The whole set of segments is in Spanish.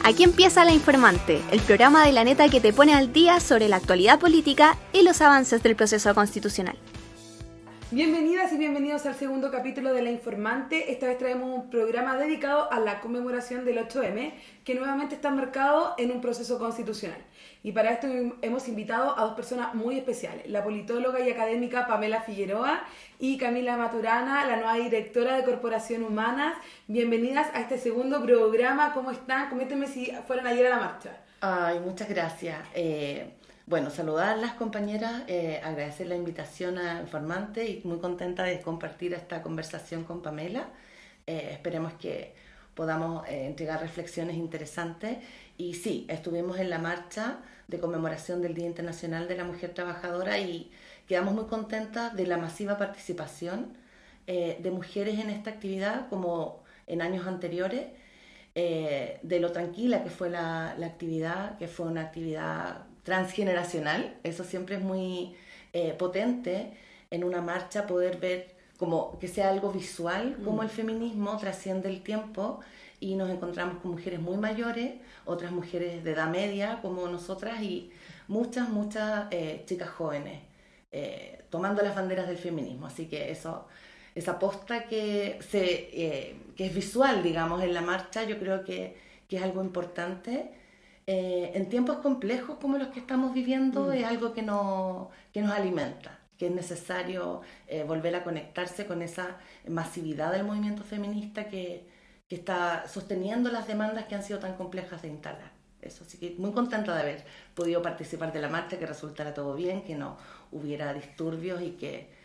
Aquí empieza La Informante, el programa de La Neta que te pone al día sobre la actualidad política y los avances del proceso constitucional. Bienvenidas y bienvenidos al segundo capítulo de La Informante. Esta vez traemos un programa dedicado a la conmemoración del 8M, que nuevamente está marcado en un proceso constitucional. Y para esto hemos invitado a dos personas muy especiales, la politóloga y académica Pamela Figueroa y Camila Maturana, la nueva directora de Corporación Humanas. Bienvenidas a este segundo programa. ¿Cómo están? Coméntenme si fueron ayer a la marcha. Ay, muchas gracias. Bueno, saludar a las compañeras, agradecer la invitación a Informante y muy contenta de compartir esta conversación con Pamela. Esperemos que podamos entregar reflexiones interesantes. Y sí, estuvimos en la marcha de conmemoración del Día Internacional de la Mujer Trabajadora y quedamos muy contentas de la masiva participación de mujeres en esta actividad como en años anteriores, de lo tranquila que fue la actividad, que fue una actividad transgeneracional. Eso siempre es muy potente en una marcha, poder ver como que sea algo visual, como el feminismo trasciende el tiempo y nos encontramos con mujeres muy mayores, otras mujeres de edad media como nosotras y muchas chicas jóvenes tomando las banderas del feminismo. Así que esa posta que es visual, digamos, en la marcha, yo creo que es algo importante. En tiempos complejos como los que estamos viviendo, es algo que nos alimenta, que es necesario volver a conectarse con esa masividad del movimiento feminista que está sosteniendo las demandas que han sido tan complejas de instalar. Eso, así que muy contenta de haber podido participar de la marcha, que resultara todo bien, que no hubiera disturbios y que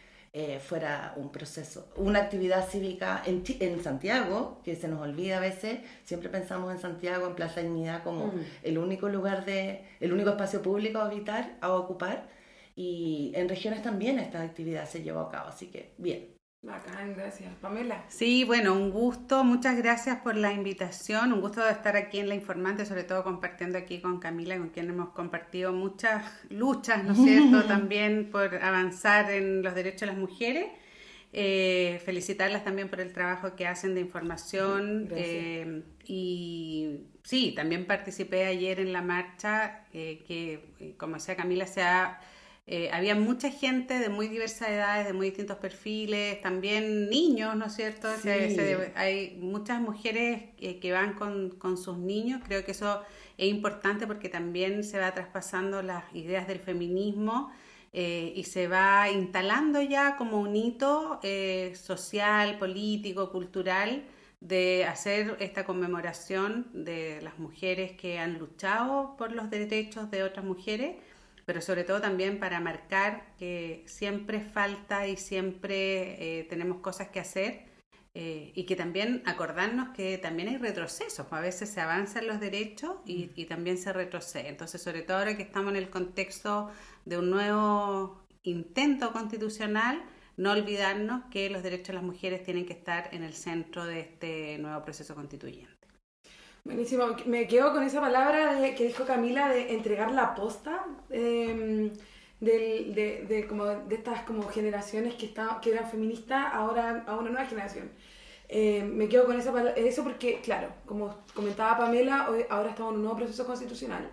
fuera un proceso, una actividad cívica en Santiago, que se nos olvida a veces. Siempre pensamos en Santiago, en Plaza Dignidad, como el único espacio público a habitar, a ocupar, y en regiones también esta actividad se llevó a cabo, así que bien. Bacán, gracias. Pamela. Sí, bueno, un gusto, muchas gracias por la invitación, un gusto de estar aquí en La Informante, sobre todo compartiendo aquí con Camila, con quien hemos compartido muchas luchas, ¿no es cierto?, también por avanzar en los derechos de las mujeres. Felicitarlas también por el trabajo que hacen de información. Y sí, también participé ayer en la marcha, que como decía Camila, había mucha gente de muy diversas edades, de muy distintos perfiles, también niños, ¿no es cierto? Sí. Hay muchas mujeres que van con sus niños. Creo que eso es importante porque también se va traspasando las ideas del feminismo y se va instalando ya como un hito social, político, cultural, de hacer esta conmemoración de las mujeres que han luchado por los derechos de otras mujeres, pero sobre todo también para marcar que siempre falta y siempre tenemos cosas que hacer, y que también acordarnos que también hay retrocesos. A veces se avanzan los derechos y también se retrocede. Entonces, sobre todo ahora que estamos en el contexto de un nuevo intento constitucional, no olvidarnos que los derechos de las mujeres tienen que estar en el centro de este nuevo proceso constituyente. Buenísimo, me quedo con esa palabra que dijo Camila de entregar la posta de estas como generaciones que eran feministas ahora a una nueva generación. Me quedo con eso porque, claro, como comentaba Pamela, ahora estamos en un nuevo proceso constitucional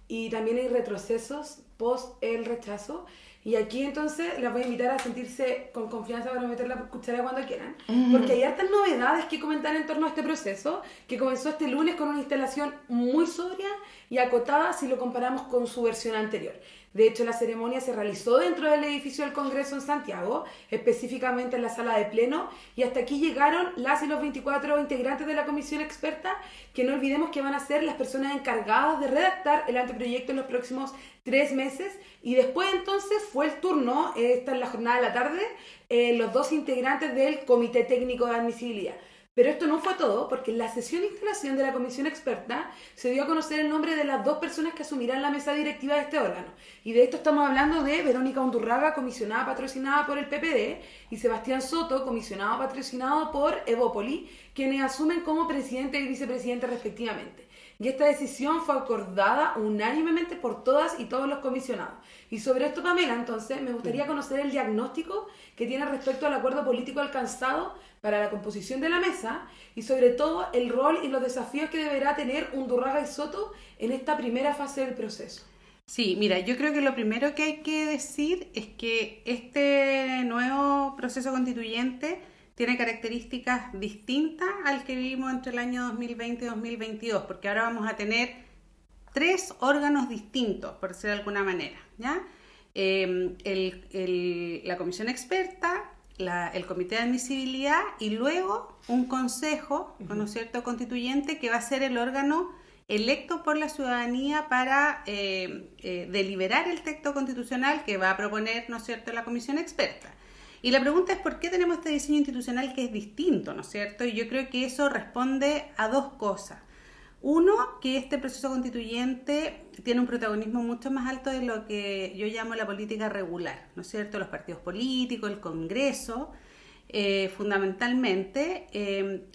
y también hay retrocesos post el rechazo. Y aquí entonces las voy a invitar a sentirse con confianza para meter la cuchara cuando quieran, porque hay hartas novedades que comentar en torno a este proceso, que comenzó este lunes con una instalación muy sobria y acotada si lo comparamos con su versión anterior. De hecho, la ceremonia se realizó dentro del edificio del Congreso en Santiago, específicamente en la sala de pleno, y hasta aquí llegaron las y los 24 integrantes de la comisión experta, que no olvidemos que van a ser las personas encargadas de redactar el anteproyecto en los próximos 3 meses, y después entonces fue el turno, esta es la jornada de la tarde, los 2 integrantes del Comité Técnico de Admisibilidad. Pero esto no fue todo, porque en la sesión de instalación de la comisión experta se dio a conocer el nombre de las 2 personas que asumirán la mesa directiva de este órgano. Y de esto estamos hablando de Verónica Undurraga, comisionada patrocinada por el PPD, y Sebastián Soto, comisionado patrocinado por Evópoli, quienes asumen como presidente y vicepresidente respectivamente. y esta decisión fue acordada unánimemente por todas y todos los comisionados. Y sobre esto, Pamela, entonces, me gustaría conocer el diagnóstico que tiene respecto al acuerdo político alcanzado para la composición de la mesa y sobre todo el rol y los desafíos que deberá tener Undurraga y Soto en esta primera fase del proceso. Sí, mira, yo creo que lo primero que hay que decir es que este nuevo proceso constituyente tiene características distintas al que vivimos entre el año 2020 y 2022, porque ahora vamos a tener 3 órganos distintos, por decirlo de alguna manera, ¿ya? La comisión experta, el comité de admisibilidad y luego un consejo, ¿no es cierto?, constituyente, que va a ser el órgano electo por la ciudadanía para deliberar el texto constitucional que va a proponer, ¿no es cierto?, la comisión experta. Y la pregunta es por qué tenemos este diseño institucional que es distinto, ¿no es cierto? Y yo creo que eso responde a 2 cosas. Uno, que este proceso constituyente tiene un protagonismo mucho más alto de lo que yo llamo la política regular, ¿no es cierto? Los partidos políticos, el Congreso, fundamentalmente.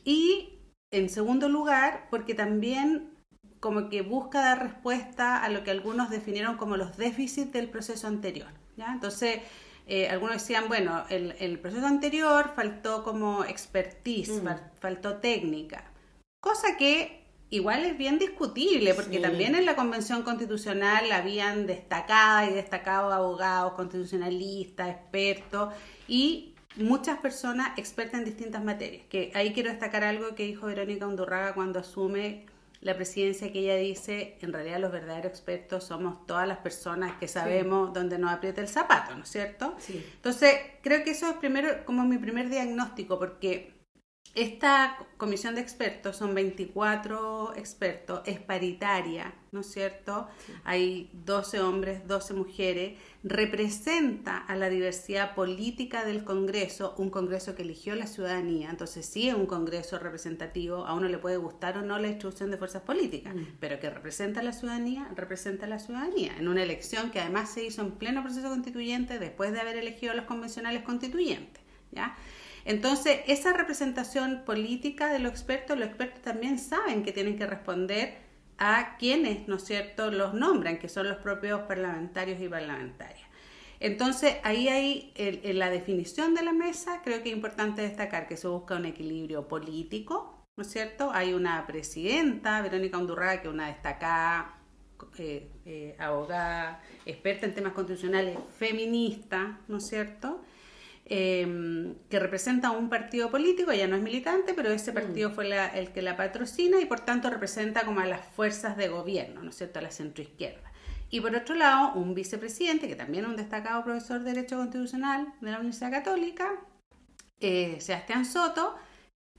Y en segundo lugar, porque también como que busca dar respuesta a lo que algunos definieron como los déficits del proceso anterior, ¿ya? Entonces, algunos decían, bueno, el proceso anterior faltó como expertise, faltó técnica, cosa que igual es bien discutible, porque también en la Convención Constitucional habían destacado abogados, constitucionalistas, expertos y muchas personas expertas en distintas materias. Que ahí quiero destacar algo que dijo Verónica Undurraga cuando asume la presidencia, que ella dice, en realidad los verdaderos expertos somos todas las personas que sabemos dónde nos aprieta el zapato, ¿no es cierto? Sí. Entonces, creo que eso es primero como mi primer diagnóstico, porque esta comisión de expertos, son 24 expertos, es paritaria, ¿no es cierto? Sí. Hay 12 hombres, 12 mujeres, representa a la diversidad política del Congreso, un Congreso que eligió la ciudadanía, entonces sí es un Congreso representativo, a uno le puede gustar o no la distribución de fuerzas políticas, pero que representa a la ciudadanía, en una elección que además se hizo en pleno proceso constituyente después de haber elegido a los convencionales constituyentes, ¿ya? Entonces, esa representación política de los expertos también saben que tienen que responder a quienes, ¿no es cierto?, los nombran, que son los propios parlamentarios y parlamentarias. Entonces, ahí hay en la definición de la mesa, creo que es importante destacar que se busca un equilibrio político, ¿no es cierto? Hay una presidenta, Verónica Undurraga, que es una destacada abogada, experta en temas constitucionales, feminista, ¿no es cierto?, que representa un partido político, ella no es militante, pero ese partido fue el que la patrocina y por tanto representa como a las fuerzas de gobierno, ¿no es cierto?, a la centroizquierda. Y por otro lado, un vicepresidente, que también es un destacado profesor de Derecho Constitucional de la Universidad Católica, Sebastián Soto,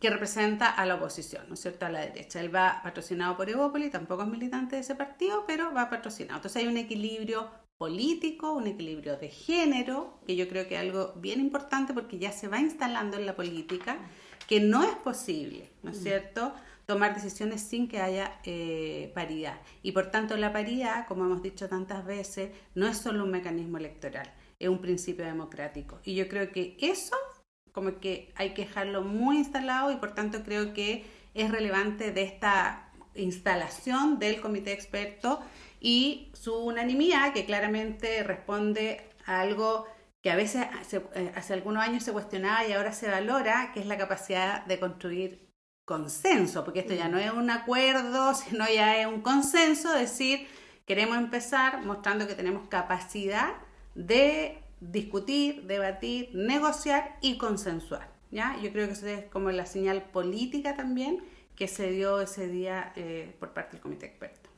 que representa a la oposición, ¿no es cierto?, a la derecha. Él va patrocinado por Evópoli, tampoco es militante de ese partido, pero va patrocinado. Entonces hay un equilibrio político, un equilibrio de género, que yo creo que es algo bien importante porque ya se va instalando en la política, que no es posible, ¿no es cierto?, tomar decisiones sin que haya paridad. Y por tanto la paridad, como hemos dicho tantas veces, no es solo un mecanismo electoral, es un principio democrático. Y yo creo que eso como que hay que dejarlo muy instalado y por tanto creo que es relevante de esta instalación del comité experto y su unanimidad, que claramente responde a algo que a veces hace algunos años se cuestionaba y ahora se valora, que es la capacidad de construir consenso, porque esto ya no es un acuerdo, sino ya es un consenso, es decir, queremos empezar mostrando que tenemos capacidad de discutir, debatir, negociar y consensuar, ¿ya? Yo creo que eso es como la señal política también que se dio ese día por parte del comité experto.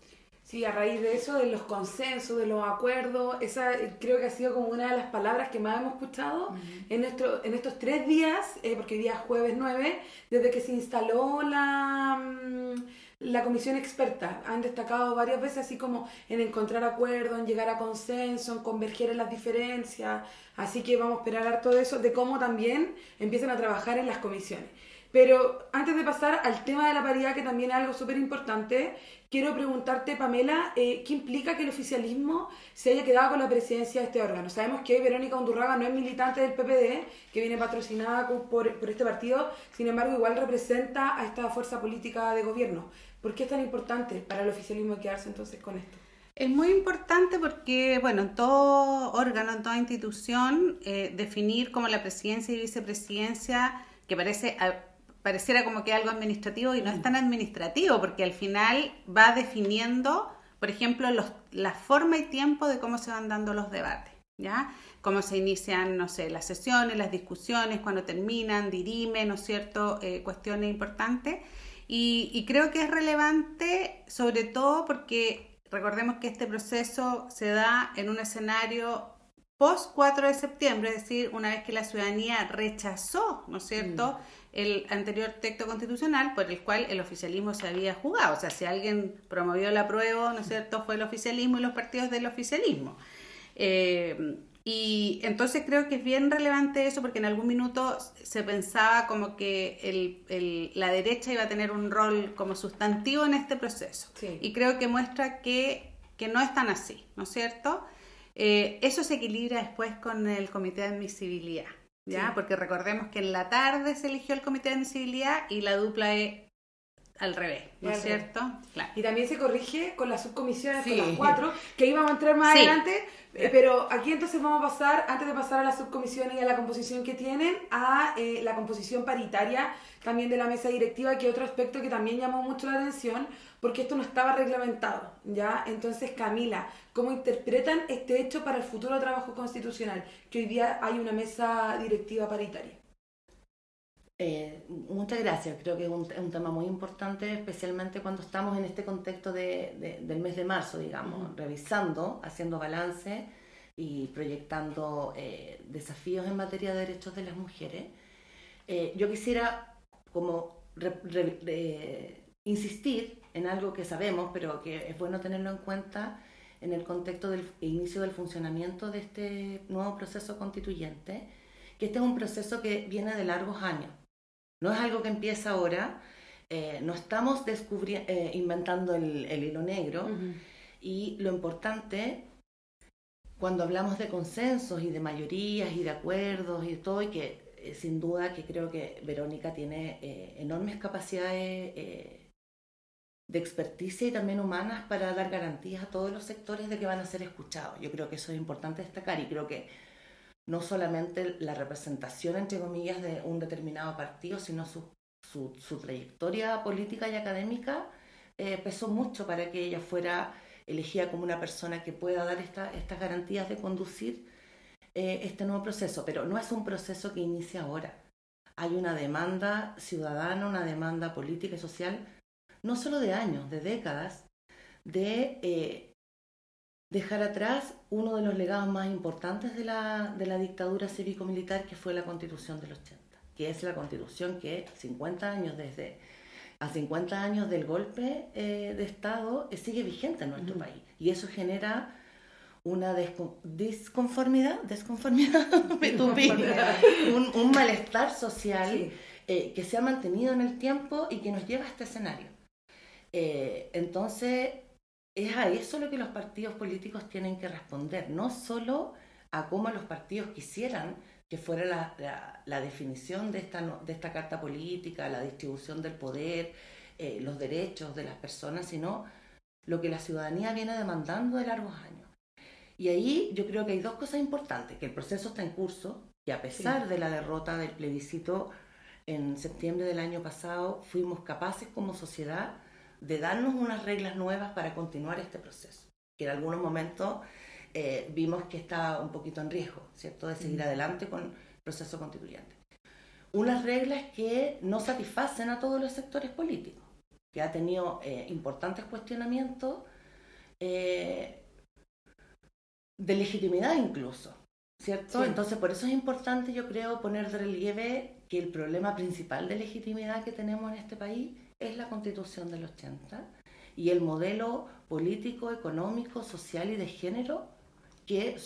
Sí, a raíz de eso, de los consensos, de los acuerdos, esa creo que ha sido como una de las palabras que más hemos escuchado en estos 3 días, porque hoy día es jueves 9, desde que se instaló la comisión experta. Han destacado varias veces así como en encontrar acuerdos, en llegar a consenso, en converger en las diferencias, así que vamos a esperar harto de eso, de cómo también empiezan a trabajar en las comisiones. Pero antes de pasar al tema de la paridad, que también es algo súper importante, quiero preguntarte, Pamela, ¿qué implica que el oficialismo se haya quedado con la presidencia de este órgano? Sabemos que Verónica Undurraga no es militante del PPD, que viene patrocinada por este partido, sin embargo igual representa a esta fuerza política de gobierno. ¿Por qué es tan importante para el oficialismo quedarse entonces con esto? Es muy importante porque, bueno, en todo órgano, en toda institución, definir como la presidencia y vicepresidencia, que pareciera como que algo administrativo y no es tan administrativo, porque al final va definiendo, por ejemplo, la forma y tiempo de cómo se van dando los debates, ¿ya? Cómo se inician, no sé, las sesiones, las discusiones, cuándo terminan, dirimen, ¿no es cierto?, cuestiones importantes. Y creo que es relevante, sobre todo porque recordemos que este proceso se da en un escenario post 4 de septiembre, es decir, una vez que la ciudadanía rechazó, ¿no es cierto?, el anterior texto constitucional por el cual el oficialismo se había jugado. O sea, si alguien promovió el apruebo, ¿no es cierto?, fue el oficialismo y los partidos del oficialismo. Y entonces creo que es bien relevante eso, porque en algún minuto se pensaba como que la derecha iba a tener un rol como sustantivo en este proceso. Sí. Y creo que muestra que no es tan así, ¿no es cierto? Eso se equilibra después con el comité de admisibilidad, ¿ya? Sí. Porque recordemos que en la tarde se eligió el comité de admisibilidad y la dupla es al revés, ¿no es cierto? Claro. Y también se corrige con las subcomisiones, Sí. con las 4, que íbamos a entrar más Sí. adelante, pero aquí entonces vamos a pasar, antes de pasar a las subcomisiones y a la composición que tienen, a la composición paritaria también de la mesa directiva, que es otro aspecto que también llamó mucho la atención, porque esto no estaba reglamentado, ¿ya? Entonces, Camila, ¿cómo interpretan este hecho para el futuro trabajo constitucional? Que hoy día hay una mesa directiva paritaria. Muchas gracias. Creo que es un tema muy importante, especialmente cuando estamos en este contexto del mes de marzo, digamos, revisando, haciendo balance y proyectando desafíos en materia de derechos de las mujeres. Yo quisiera como insistir en algo que sabemos, pero que es bueno tenerlo en cuenta en el contexto del inicio del funcionamiento de este nuevo proceso constituyente, que este es un proceso que viene de largos años. No es algo que empieza ahora, no estamos inventando el hilo negro, y lo importante, cuando hablamos de consensos y de mayorías y de acuerdos y todo, y que sin duda que creo que Verónica tiene enormes capacidades de experticia y también humanas para dar garantías a todos los sectores de que van a ser escuchados. Yo creo que eso es importante destacar, y creo que no solamente la representación, entre comillas, de un determinado partido, sino su trayectoria política y académica pesó mucho para que ella fuera elegida como una persona que pueda dar estas garantías de conducir este nuevo proceso. Pero no es un proceso que inicia ahora. Hay una demanda ciudadana, una demanda política y social, no solo de años, de décadas, de dejar atrás uno de los legados más importantes de la dictadura cívico-militar, que fue la Constitución del 80, que es la Constitución que 50 años del golpe de Estado sigue vigente en nuestro país. Y eso genera una disconformidad, un malestar social que se ha mantenido en el tiempo y que nos lleva a este escenario. Entonces, es a eso lo que los partidos políticos tienen que responder, no solo a cómo los partidos quisieran que fuera la definición de esta carta política, la distribución del poder, los derechos de las personas, sino lo que la ciudadanía viene demandando de largos años. Y ahí yo creo que hay dos cosas importantes: que el proceso está en curso, que a pesar de la derrota del plebiscito en septiembre del año pasado, fuimos capaces como sociedad de darnos unas reglas nuevas para continuar este proceso, que en algunos momentos vimos que estaba un poquito en riesgo, ¿cierto?, de seguir adelante con el proceso constituyente. Unas reglas que no satisfacen a todos los sectores políticos, que ha tenido importantes cuestionamientos de legitimidad incluso, ¿cierto? Sí. Entonces, por eso es importante, yo creo, poner de relieve que el problema principal de legitimidad que tenemos en este país es la Constitución del 80 y el modelo político, económico, social y de género que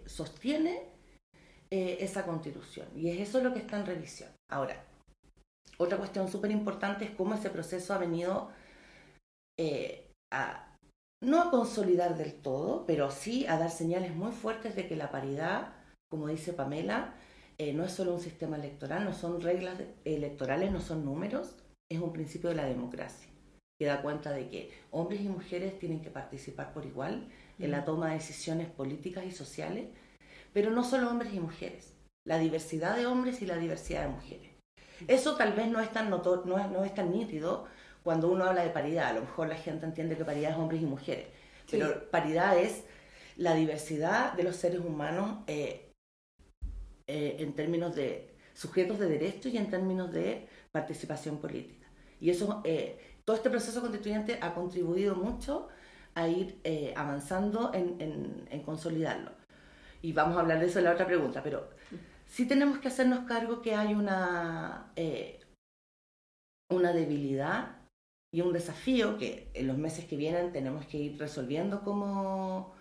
sostiene esa Constitución. Y es eso lo que está en revisión. Ahora, otra cuestión súper importante es cómo ese proceso ha venido no a consolidar del todo, pero sí a dar señales muy fuertes de que la paridad, como dice Pamela, no es solo un sistema electoral, no son reglas electorales, no son números, es un principio de la democracia. que da cuenta de que hombres y mujeres tienen que participar por igual en la toma de decisiones políticas y sociales, pero no solo hombres y mujeres, la diversidad de hombres y la diversidad de mujeres. Eso tal vez no es tan no es tan nítido cuando uno habla de paridad. A lo mejor la gente entiende que paridad es hombres y mujeres, sí, pero paridad es la diversidad de los seres humanos en términos de sujetos de derecho y en términos de participación política. Y eso, todo este proceso constituyente ha contribuido mucho a ir avanzando en consolidarlo. Y vamos a hablar de eso en la otra pregunta, pero sí tenemos que hacernos cargo que hay una debilidad y un desafío que en los meses que vienen tenemos que ir resolviendo cómo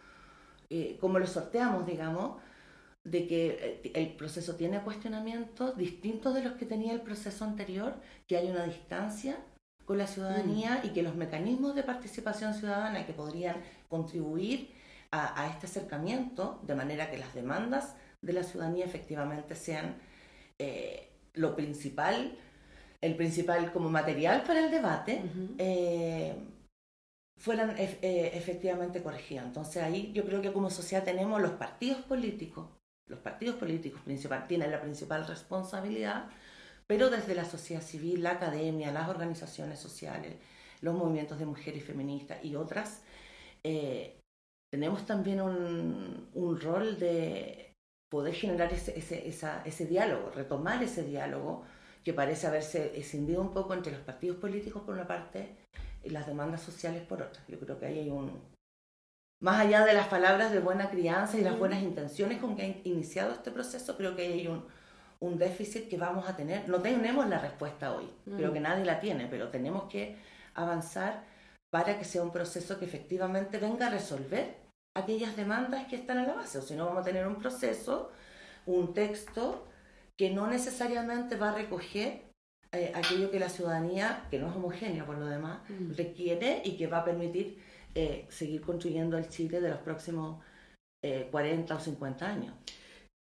lo sorteamos, digamos, de que el proceso tiene cuestionamientos distintos de los que tenía el proceso anterior, que hay una distancia con la ciudadanía y que los mecanismos de participación ciudadana que podrían contribuir a este acercamiento, de manera que las demandas de la ciudadanía efectivamente sean el principal como material para el debate, fueran efectivamente corregidas. Entonces ahí yo creo que como sociedad tenemos los partidos políticos tienen la principal responsabilidad, pero desde la sociedad civil, la academia, las organizaciones sociales, los movimientos de mujeres feministas y otras, tenemos también un rol de poder generar ese diálogo, retomar ese diálogo que parece haberse escindido un poco entre los partidos políticos por una parte y las demandas sociales por otra. Yo creo que ahí hay más allá de las palabras de buena crianza y las buenas intenciones con que ha iniciado este proceso, creo que ahí hay un déficit que vamos a tener. No tenemos la respuesta hoy, creo que nadie la tiene, pero tenemos que avanzar para que sea un proceso que efectivamente venga a resolver aquellas demandas que están a la base, o si no vamos a tener un proceso, un texto que no necesariamente va a recoger aquello que la ciudadanía, que no es homogénea por lo demás, requiere y que va a permitir seguir construyendo el Chile de los próximos 40 o 50 años.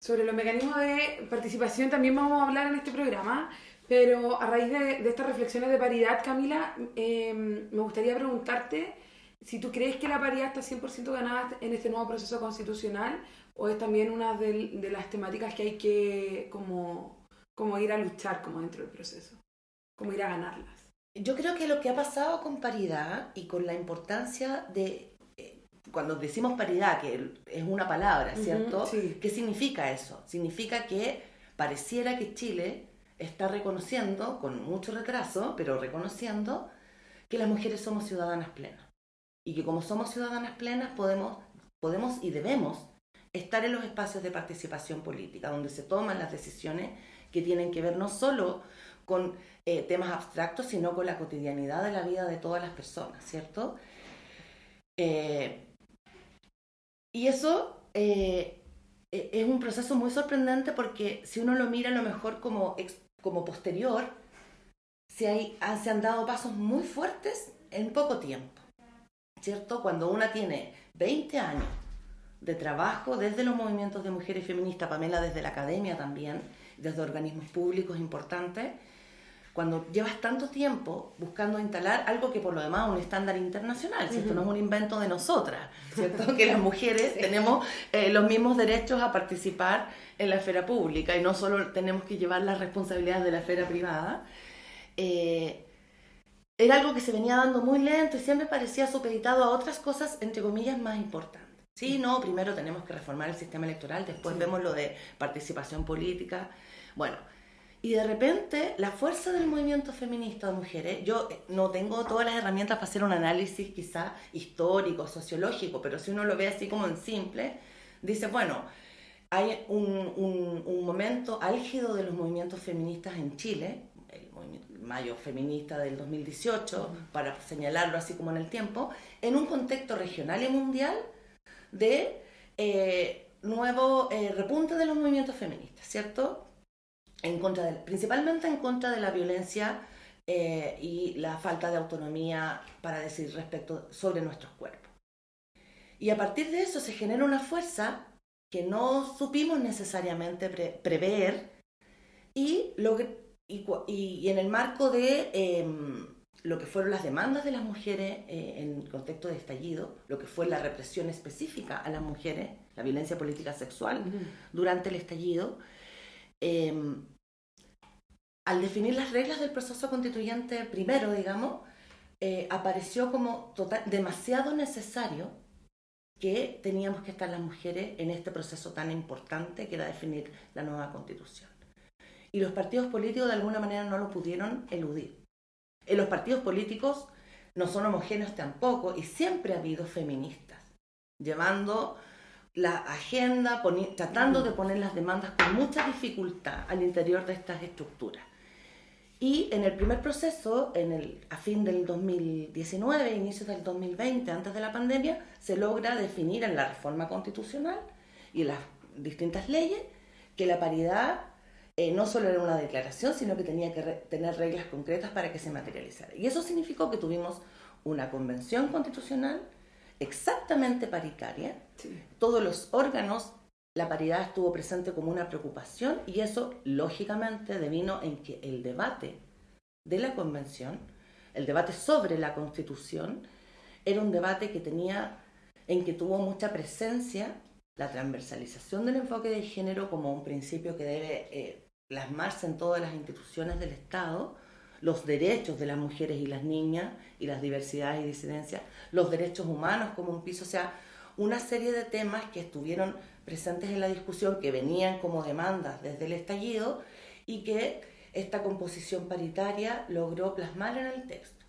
Sobre los mecanismos de participación también vamos a hablar en este programa, pero a raíz de estas reflexiones de paridad, Camila, me gustaría preguntarte si tú crees que la paridad está 100% ganada en este nuevo proceso constitucional o es también una de las temáticas que hay que como ir a luchar como dentro del proceso, como ir a ganarlas. Yo creo que lo que ha pasado con paridad y con la importancia de, cuando decimos paridad, que es una palabra, ¿cierto? Sí. ¿Qué significa eso? Significa que pareciera que Chile está reconociendo, con mucho retraso, pero reconociendo que las mujeres somos ciudadanas plenas. Y que como somos ciudadanas plenas podemos y debemos estar en los espacios de participación política, donde se toman las decisiones que tienen que ver no solo con temas abstractos, sino con la cotidianidad de la vida de todas las personas, ¿cierto? Y eso es un proceso muy sorprendente porque si uno lo mira a lo mejor como posterior, se han dado pasos muy fuertes en poco tiempo, ¿cierto? Cuando una tiene 20 años de trabajo desde los movimientos de mujeres feministas, Pamela desde la academia también, desde organismos públicos importantes, cuando llevas tanto tiempo buscando instalar algo que por lo demás es un estándar internacional, ¿cierto? No es un invento de nosotras, ¿cierto? Que las mujeres tenemos los mismos derechos a participar en la esfera pública y no solo tenemos que llevar las responsabilidades de la esfera privada. Era algo que se venía dando muy lento y siempre parecía supeditado a otras cosas, entre comillas, más importantes. Sí, no, primero tenemos que reformar el sistema electoral, después vemos lo de participación política. Bueno, y de repente la fuerza del movimiento feminista de mujeres, yo no tengo todas las herramientas para hacer un análisis quizá histórico, sociológico, pero si uno lo ve así como en simple, dice, bueno, hay un momento álgido de los movimientos feministas en Chile, el Mayo Feminista del 2018, para señalarlo así como en el tiempo, en un contexto regional y mundial de nuevo repunte de los movimientos feministas, ¿cierto? Principalmente en contra de la violencia y la falta de autonomía para decir sobre nuestros cuerpos. Y a partir de eso se genera una fuerza que no supimos necesariamente prever y en el marco de lo que fueron las demandas de las mujeres en el contexto de estallido, lo que fue la represión específica a las mujeres, la violencia política sexual durante el estallido, al definir las reglas del proceso constituyente primero, digamos, apareció como demasiado necesario que teníamos que estar las mujeres en este proceso tan importante que era definir la nueva constitución. Y los partidos políticos de alguna manera no lo pudieron eludir. Los partidos políticos no son homogéneos tampoco y siempre ha habido feministas llevando la agenda, tratando de poner las demandas con mucha dificultad al interior de estas estructuras. Y en el primer proceso, a fin del 2019, inicios del 2020, antes de la pandemia, se logra definir en la reforma constitucional y en las distintas leyes que la paridad no solo era una declaración, sino que tenía que tener reglas concretas para que se materializara. Y eso significó que tuvimos una convención constitucional exactamente paritaria. Sí. Todos los órganos, la paridad estuvo presente como una preocupación y eso lógicamente devino en que el debate de la convención, el debate sobre la constitución, era un debate en que tuvo mucha presencia la transversalización del enfoque de género como un principio que debe plasmarse en todas las instituciones del Estado, los derechos de las mujeres y las niñas y las diversidades y disidencias, los derechos humanos como un piso, o sea, una serie de temas que estuvieron presentes en la discusión, que venían como demandas desde el estallido y que esta composición paritaria logró plasmar en el texto.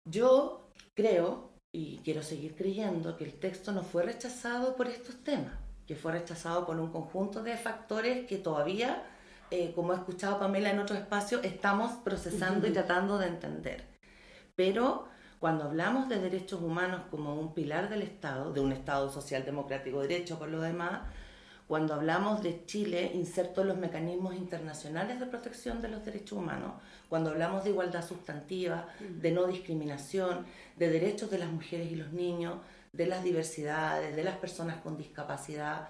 Yo creo, y quiero seguir creyendo, que el texto no fue rechazado por estos temas, que fue rechazado por un conjunto de factores que todavía, como ha escuchado Pamela en otro espacio, estamos procesando y tratando de entender. Pero cuando hablamos de derechos humanos como un pilar del Estado, de un Estado social democrático de derecho por lo demás, cuando hablamos de Chile inserto en los mecanismos internacionales de protección de los derechos humanos, cuando hablamos de igualdad sustantiva, de no discriminación, de derechos de las mujeres y los niños, de las diversidades, de las personas con discapacidad,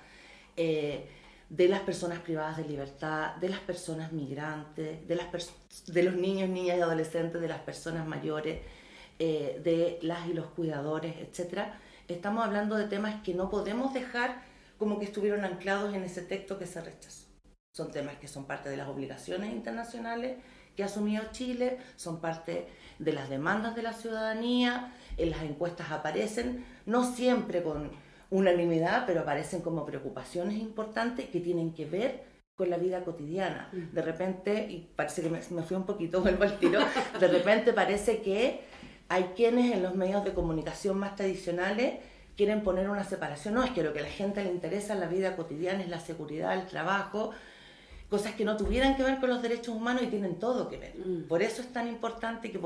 de las personas privadas de libertad, de las personas migrantes, de los niños, niñas y adolescentes, de las personas mayores, de las y los cuidadores, etc. Estamos hablando de temas que no podemos dejar como que estuvieron anclados en ese texto que se rechazó. Son temas que son parte de las obligaciones internacionales que ha asumido Chile, son parte de las demandas de la ciudadanía, en las encuestas aparecen, no siempre con unanimidad, pero aparecen como preocupaciones importantes que tienen que ver con la vida cotidiana. De repente, y parece que me fui un poquito, vuelvo al tiro, de repente parece que hay quienes en los medios de comunicación más tradicionales quieren poner una separación. No, es que lo que a la gente le interesa en la vida cotidiana es la seguridad, el trabajo, cosas que no tuvieran que ver con los derechos humanos y tienen todo que ver. Por eso es tan importante que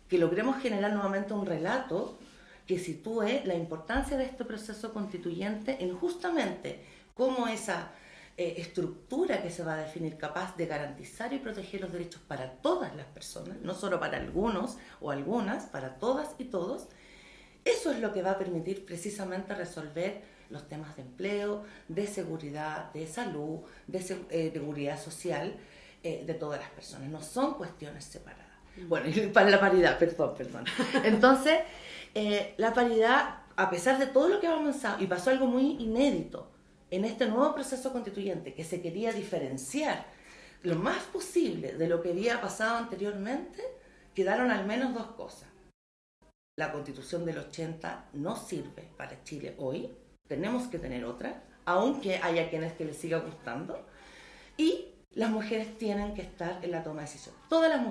que logremos generar nuevamente un relato que sitúe la importancia de este proceso constituyente en justamente cómo esa estructura que se va a definir capaz de garantizar y proteger los derechos para todas las personas, no solo para algunos o algunas, para todas y todos. Eso es lo que va a permitir precisamente resolver los temas de empleo, de seguridad, de salud, de seguridad social de todas las personas. No son cuestiones separadas. Bueno, y para la paridad, perdón. Entonces, la paridad, a pesar de todo lo que ha avanzado, y pasó algo muy inédito en este nuevo proceso constituyente, que se quería diferenciar lo más posible de lo que había pasado anteriormente, quedaron al menos dos cosas. La Constitución del 80 no sirve para Chile hoy, tenemos que tener otra, aunque haya quienes que les siga gustando, y las mujeres tienen que estar en la toma de decisión. Todas las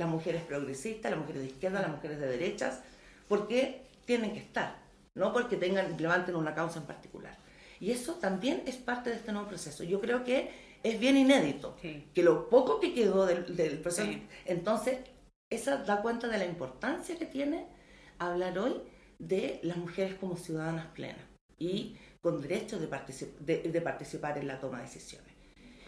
mujeres progresistas, las mujeres de izquierda, las mujeres de derechas, porque tienen que estar, no porque levanten una causa en particular. Y eso también es parte de este nuevo proceso. Yo creo que es bien inédito, sí, que lo poco que quedó del proceso, sí, entonces, esa da cuenta de la importancia que tiene hablar hoy de las mujeres como ciudadanas plenas y con derecho de participar en la toma de decisiones.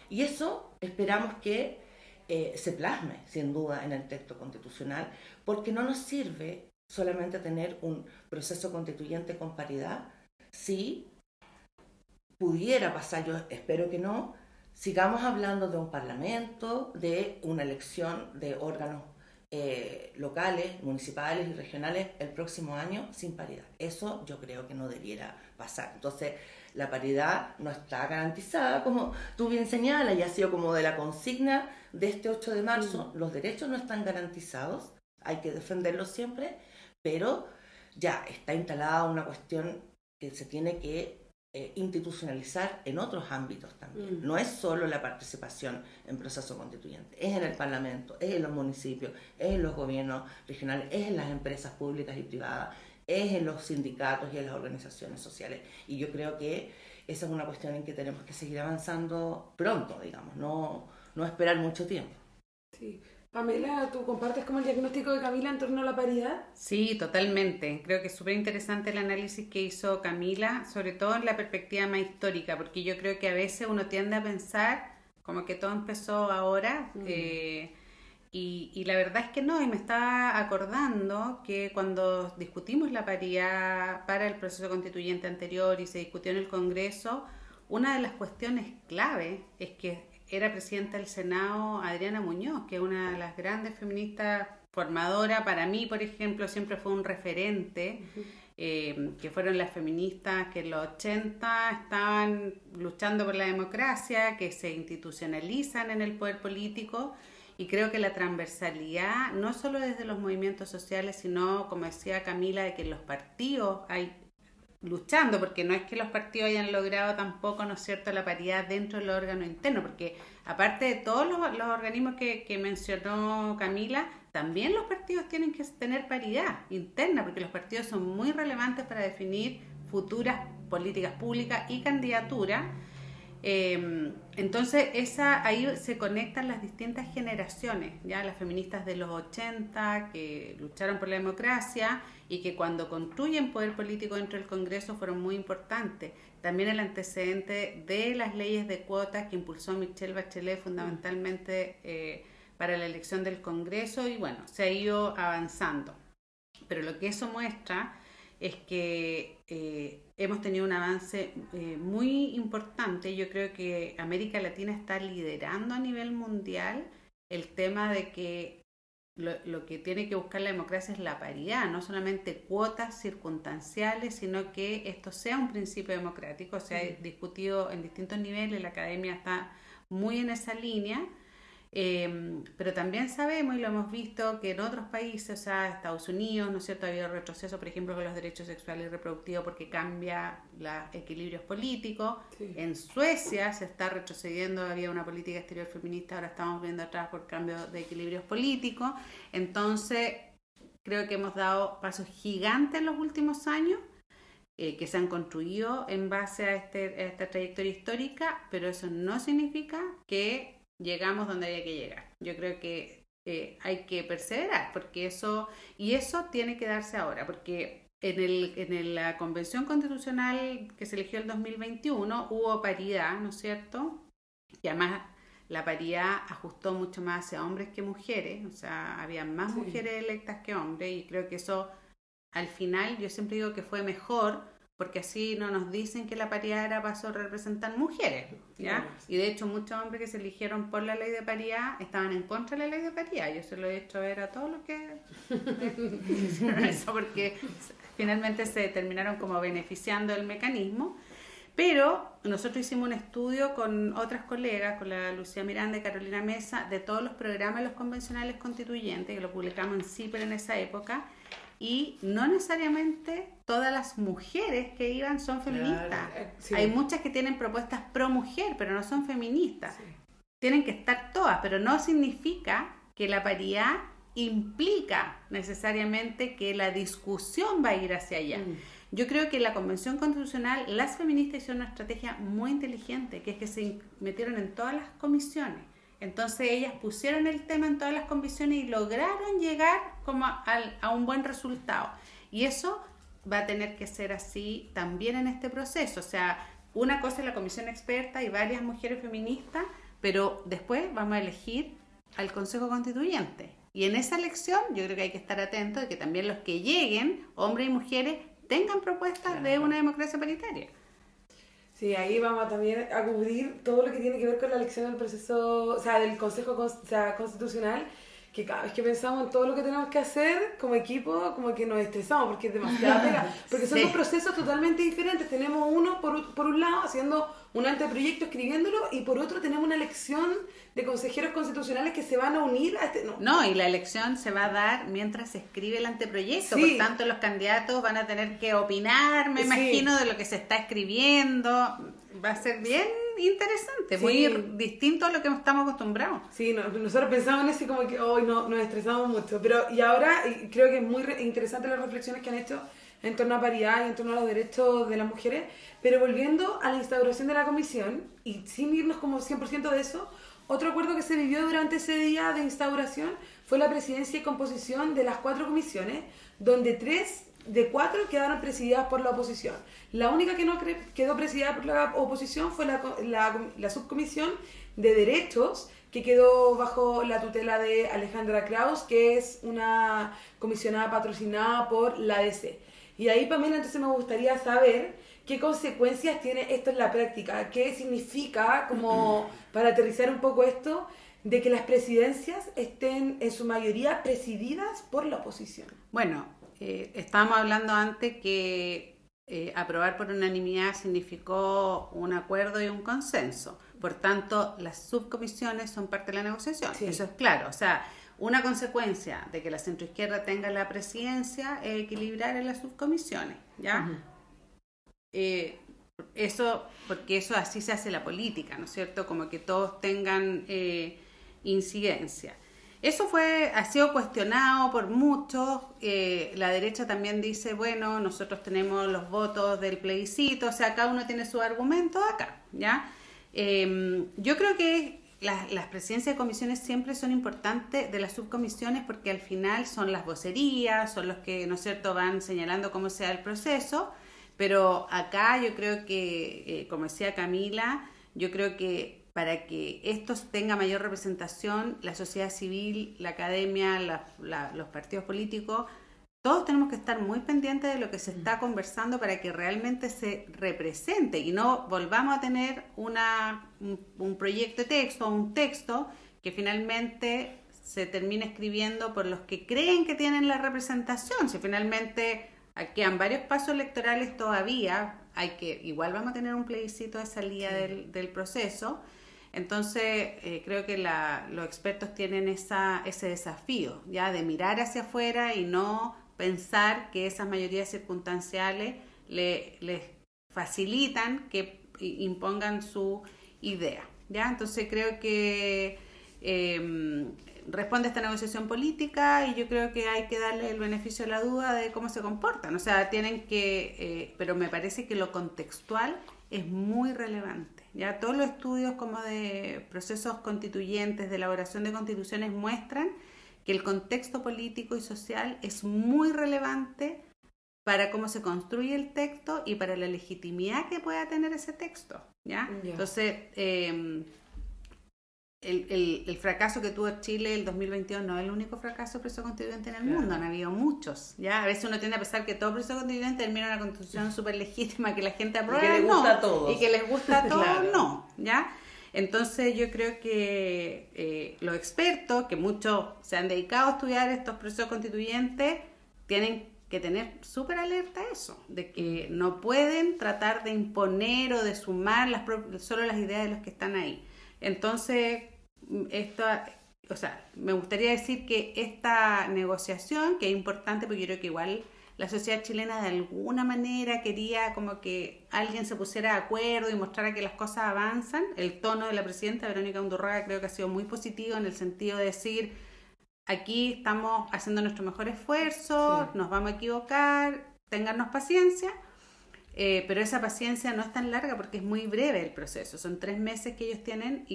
Y eso esperamos que se plasme, sin duda, en el texto constitucional, porque no nos sirve solamente tener un proceso constituyente con paridad. Si pudiera pasar, yo espero que no, sigamos hablando de un parlamento, de una elección de órganos locales, municipales y regionales el próximo año sin paridad. Eso yo creo que no debiera pasar. Entonces, la paridad no está garantizada, como tú bien señalas, y ha sido como de la consigna de este 8 de marzo. Los derechos no están garantizados, hay que defenderlos siempre, pero ya está instalada una cuestión que se tiene que institucionalizar en otros ámbitos también. No es solo la participación en proceso constituyente, es en el Parlamento, es en los municipios, es en los gobiernos regionales, es en las empresas públicas y privadas, es en los sindicatos y en las organizaciones sociales. Y yo creo que esa es una cuestión en que tenemos que seguir avanzando pronto, digamos, no esperar mucho tiempo. Sí. Pamela, ¿tú compartes como el diagnóstico de Camila en torno a la paridad? Sí, totalmente. Creo que es súper interesante el análisis que hizo Camila, sobre todo en la perspectiva más histórica, porque yo creo que a veces uno tiende a pensar como que todo empezó ahora, y la verdad es que no, y me estaba acordando que cuando discutimos la paridad para el proceso constituyente anterior y se discutió en el Congreso, una de las cuestiones clave es que era presidenta del Senado Adriana Muñoz, que es una de las grandes feministas formadoras. Para mí, por ejemplo, siempre fue un referente, que fueron las feministas que en los 80 estaban luchando por la democracia, que se institucionalizan en el poder político, y creo que la transversalidad, no solo desde los movimientos sociales, sino, como decía Camila, de que en los partidos hay luchando, porque no es que los partidos hayan logrado tampoco, ¿no es cierto?, la paridad dentro del órgano interno, porque aparte de todos los organismos que mencionó Camila, también los partidos tienen que tener paridad interna, porque los partidos son muy relevantes para definir futuras políticas públicas y candidaturas. Entonces ahí se conectan las distintas generaciones, ya las feministas de los 80 que lucharon por la democracia y que cuando construyen poder político dentro del Congreso fueron muy importantes. También el antecedente de las leyes de cuotas que impulsó Michelle Bachelet fundamentalmente para la elección del Congreso, y bueno, se ha ido avanzando. Pero lo que eso muestra es que hemos tenido un avance muy importante. Yo creo que América Latina está liderando a nivel mundial el tema de que lo que tiene que buscar la democracia es la paridad, no solamente cuotas circunstanciales, sino que esto sea un principio democrático. Se ha discutido en distintos niveles, la academia está muy en esa línea. Pero también sabemos y lo hemos visto que en otros países, o sea, Estados Unidos, ¿no es cierto?, ha habido retroceso, por ejemplo, con los derechos sexuales y reproductivos porque cambia los equilibrios políticos. Sí. En Suecia se está retrocediendo, había una política exterior feminista, ahora estamos viendo atrás por cambio de equilibrios políticos. Entonces, creo que hemos dado pasos gigantes en los últimos años, que se han construido en base a esta trayectoria histórica, pero eso no significa que llegamos donde había que llegar. Yo creo que hay que perseverar, porque eso tiene que darse ahora, porque en la Convención Constitucional que se eligió en 2021 hubo paridad, ¿no es cierto? Y además la paridad ajustó mucho más hacia hombres que mujeres, o sea, había más mujeres electas que hombres, y creo que eso al final, yo siempre digo que fue mejor, porque así no nos dicen que la paridad era para solo representar mujeres, ¿ya? Claro. Y de hecho muchos hombres que se eligieron por la ley de paridad estaban en contra de la ley de paridad. Yo se lo he hecho ver a todos los que hicieron eso, porque finalmente se terminaron como beneficiando del mecanismo. Pero nosotros hicimos un estudio con otras colegas, con la Lucía Miranda y Carolina Mesa, de todos los programas de los convencionales constituyentes, que lo publicamos en CIPER en esa época, y no necesariamente todas las mujeres que iban son feministas. Claro, sí. Hay muchas que tienen propuestas pro mujer, pero no son feministas. Sí. Tienen que estar todas, pero no significa que la paridad implica necesariamente que la discusión va a ir hacia allá. Yo creo que en la Convención Constitucional las feministas hicieron una estrategia muy inteligente, que es que se metieron en todas las comisiones. Entonces ellas pusieron el tema en todas las comisiones y lograron llegar como a un buen resultado. Y eso va a tener que ser así también en este proceso. O sea, una cosa es la comisión experta y varias mujeres feministas, pero después vamos a elegir al Consejo Constituyente. Y en esa elección yo creo que hay que estar atentos de que también los que lleguen, hombres y mujeres, tengan propuestas de una democracia paritaria. Sí, ahí vamos también a cubrir todo lo que tiene que ver con la elección del proceso, o sea, del Consejo Constitucional, que cada vez que pensamos en todo lo que tenemos que hacer como equipo, como que nos estresamos porque es demasiada pega. Porque son dos procesos totalmente diferentes. Tenemos uno por un lado haciendo un anteproyecto, escribiéndolo, y por otro tenemos una elección de consejeros constitucionales que se van a unir a este... No, y la elección se va a dar mientras se escribe el anteproyecto. Sí. Por tanto, los candidatos van a tener que opinar, me imagino, de lo que se está escribiendo. Va a ser bien interesante, muy distinto a lo que estamos acostumbrados. Sí, nosotros pensamos en eso y como que hoy nos estresamos mucho. Pero y ahora creo que es muy interesante las reflexiones que han hecho en torno a paridad y en torno a los derechos de las mujeres. Pero volviendo a la instauración de la comisión, y sin irnos como 100% de eso, otro acuerdo que se vivió durante ese día de instauración fue la presidencia y composición de las 4 comisiones, donde 3 de 4 quedaron presididas por la oposición. La única que no quedó presidida por la oposición fue la subcomisión de derechos, que quedó bajo la tutela de Alejandra Kraus, que es una comisionada patrocinada por la DC. Y ahí, Pamela, entonces me gustaría saber qué consecuencias tiene esto en la práctica, qué significa, como para aterrizar un poco esto, de que las presidencias estén en su mayoría presididas por la oposición. Bueno, estábamos hablando antes que aprobar por unanimidad significó un acuerdo y un consenso. Por tanto, las subcomisiones son parte de la negociación. Sí. Eso es claro. O sea, una consecuencia de que la centroizquierda tenga la presidencia es equilibrar en las subcomisiones, ¿ya? Eso, porque eso así se hace la política, ¿no es cierto? Como que todos tengan incidencia. Eso ha sido cuestionado por muchos. La derecha también dice, bueno, nosotros tenemos los votos del plebiscito, o sea, cada uno tiene sus argumentos acá, ¿ya? Yo creo que las presidencias de comisiones siempre son importantes de las subcomisiones porque al final son las vocerías, son los que, ¿no es cierto?, van señalando cómo sea el proceso, pero acá yo creo que, como decía Camila, yo creo que para que esto tenga mayor representación, la sociedad civil, la academia, los partidos políticos, todos tenemos que estar muy pendientes de lo que se está conversando para que realmente se represente y no volvamos a tener un proyecto de texto o un texto que finalmente se termine escribiendo por los que creen que tienen la representación. Si finalmente quedan varios pasos electorales todavía, igual vamos a tener un plebiscito de salida del proceso. Entonces, creo que los expertos tienen ese desafío, ya de mirar hacia afuera y no pensar que esas mayorías circunstanciales les facilitan que impongan su idea, ¿ya? Entonces, creo que responde a esta negociación política y yo creo que hay que darle el beneficio de la duda de cómo se comportan. O sea, pero me parece que lo contextual es muy relevante. Ya todos los estudios como de procesos constituyentes, de elaboración de constituciones muestran que el contexto político y social es muy relevante para cómo se construye el texto y para la legitimidad que pueda tener ese texto, ¿ya? Yeah. Entonces, el fracaso que tuvo Chile el 2022 no es el único fracaso de proceso constituyente en el mundo, han habido muchos, ¿ya? A veces uno tiende a pensar que todo proceso constituyente termina en una constitución súper legítima que la gente aprueba, y que les gusta a todos. Y que les gusta a todos, claro. No, ¿ya? Entonces yo creo que los expertos, que muchos se han dedicado a estudiar estos procesos constituyentes, tienen que tener súper alerta a eso, de que no pueden tratar de imponer o de sumar solo las ideas de los que están ahí. Entonces, me gustaría decir que esta negociación, que es importante porque yo creo que igual la sociedad chilena de alguna manera quería como que alguien se pusiera de acuerdo y mostrara que las cosas avanzan. El tono de la presidenta Verónica Undurraga creo que ha sido muy positivo en el sentido de decir, aquí estamos haciendo nuestro mejor esfuerzo, nos vamos a equivocar, téngannos paciencia. Pero esa paciencia no es tan larga porque es muy breve el proceso, son 3 meses que ellos tienen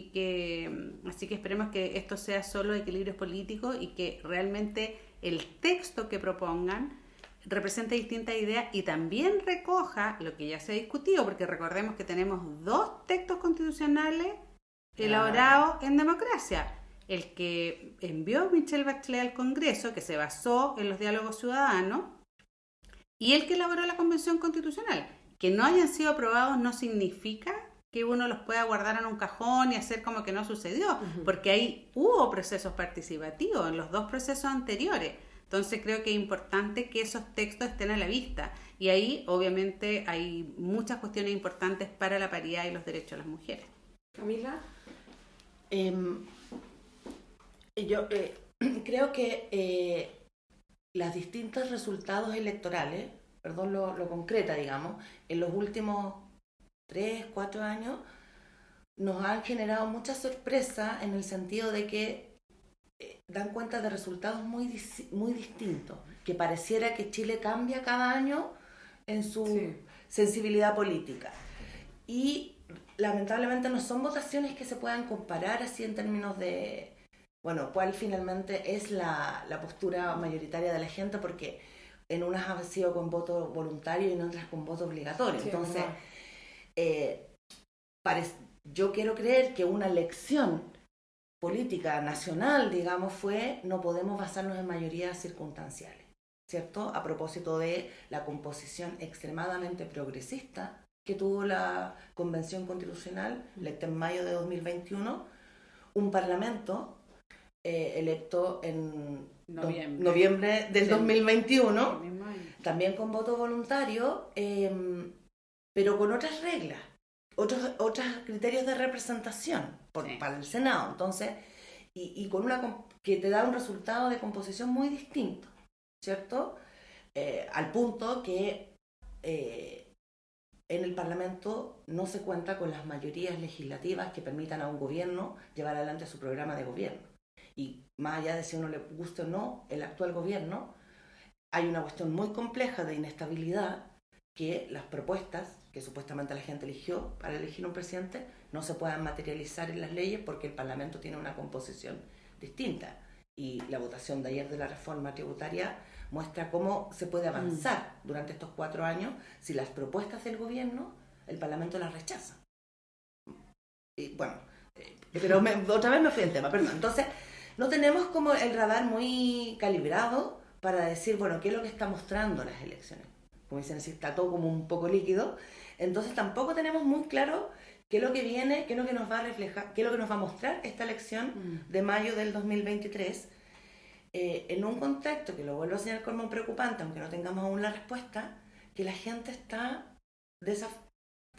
así que esperemos que esto sea solo equilibrios políticos y que realmente el texto que propongan represente distintas ideas y también recoja lo que ya se ha discutido, porque recordemos que tenemos 2 textos constitucionales elaborados en democracia. El que envió Michelle Bachelet al Congreso, que se basó en los diálogos ciudadanos, y el que elaboró la Convención Constitucional. Que no hayan sido aprobados no significa que uno los pueda guardar en un cajón y hacer como que no sucedió, porque ahí hubo procesos participativos en los 2 procesos anteriores. Entonces creo que es importante que esos textos estén a la vista. Y ahí obviamente hay muchas cuestiones importantes para la paridad y los derechos de las mujeres. Camila. Yo creo que los distintos resultados electorales, perdón lo concreta, digamos, en los últimos 3, 4 años, nos han generado mucha sorpresa en el sentido de que dan cuenta de resultados muy distintos, que pareciera que Chile cambia cada año en su sensibilidad política. Y lamentablemente no son votaciones que se puedan comparar así en términos de, bueno, cuál finalmente es la postura mayoritaria de la gente, porque en unas ha sido con voto voluntario y en otras con voto obligatorio. Sí, entonces, yo quiero creer que una elección política nacional, digamos, no podemos basarnos en mayorías circunstanciales, ¿cierto? A propósito de la composición extremadamente progresista que tuvo la Convención Constitucional, electa en mayo de 2021, un parlamento electo en noviembre del 2021, también con voto voluntario, pero con otras reglas, otros criterios de representación para el Senado. Entonces, y con que te da un resultado de composición muy distinto, ¿cierto? Al punto que en el Parlamento no se cuenta con las mayorías legislativas que permitan a un gobierno llevar adelante su programa de gobierno. Y más allá de si a uno le guste o no el actual gobierno, hay una cuestión muy compleja de inestabilidad, que las propuestas que supuestamente la gente eligió para elegir un presidente no se puedan materializar en las leyes porque el Parlamento tiene una composición distinta. Y la votación de ayer de la reforma tributaria muestra cómo se puede avanzar durante estos 4 años si las propuestas del gobierno, el Parlamento las rechaza. Y bueno, pero otra vez me fui en tema, perdón. Entonces, no tenemos como el radar muy calibrado para decir, bueno, qué es lo que está mostrando las elecciones. Como dicen, si está todo como un poco líquido, entonces tampoco tenemos muy claro qué es lo que viene, qué es lo que nos va a reflejar, qué es lo que nos va a mostrar esta elección de mayo del 2023, en un contexto que lo vuelvo a señalar como preocupante, aunque no tengamos aún la respuesta, que la gente está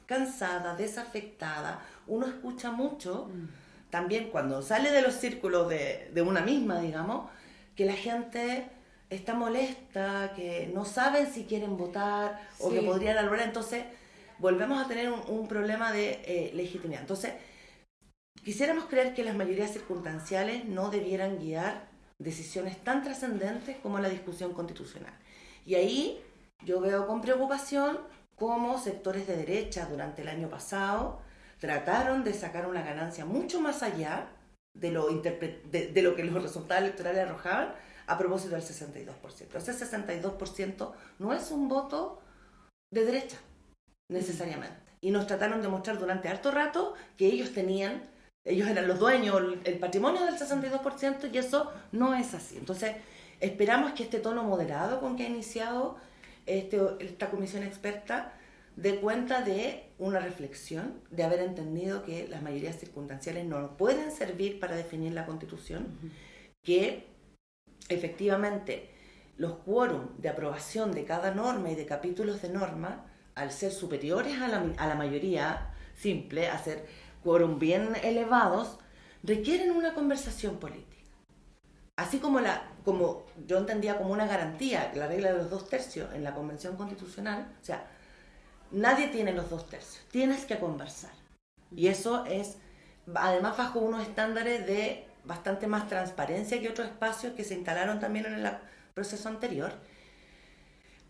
cansada, desafectada. Uno escucha mucho, también cuando sale de los círculos de una misma, digamos, que la gente está molesta, que no saben si quieren votar o que podrían albergar. Entonces volvemos a tener un problema de legitimidad. Entonces quisiéramos creer que las mayorías circunstanciales no debieran guiar decisiones tan trascendentes como la discusión constitucional. Y ahí yo veo con preocupación cómo sectores de derecha durante el año pasado trataron de sacar una ganancia mucho más allá de lo que los resultados electorales arrojaban, a propósito del 62%. Ese 62% no es un voto de derecha, necesariamente. Y nos trataron de mostrar durante harto rato que ellos eran los dueños, el patrimonio del 62%, y eso no es así. Entonces, esperamos que este tono moderado con que ha iniciado esta comisión experta dé cuenta de una reflexión, de haber entendido que las mayorías circunstanciales no pueden servir para definir la Constitución, que efectivamente los quórum de aprobación de cada norma y de capítulos de norma, al ser superiores a la mayoría simple, a ser quórum bien elevados, requieren una conversación política. Así como yo entendía como una garantía la regla de los 2/3 en la Convención Constitucional, o sea, nadie tiene los 2/3, tienes que conversar. Y eso es, además, bajo unos estándares de bastante más transparencia que otros espacios que se instalaron también en el proceso anterior.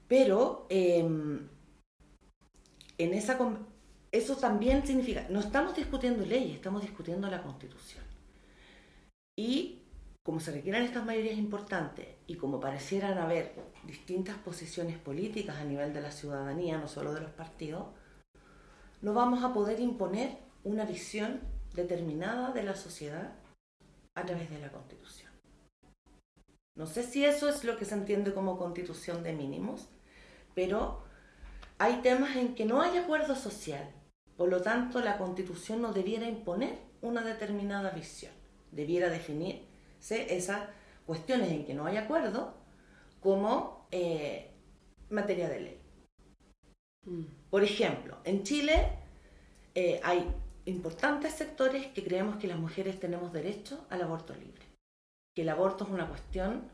Pero eso también significa, no estamos discutiendo leyes, estamos discutiendo la Constitución. Y como se requieren estas mayorías importantes y como parecieran haber distintas posiciones políticas a nivel de la ciudadanía, no solo de los partidos, no vamos a poder imponer una visión determinada de la sociedad a través de la Constitución. No sé si eso es lo que se entiende como Constitución de mínimos, pero hay temas en que no hay acuerdo social Por lo tanto, la Constitución no debiera imponer una determinada visión. Debiera definirse esas cuestiones en que no hay acuerdo como materia de ley. Por ejemplo, en Chile hay importantes sectores que creemos que las mujeres tenemos derecho al aborto libre, que el aborto es una cuestión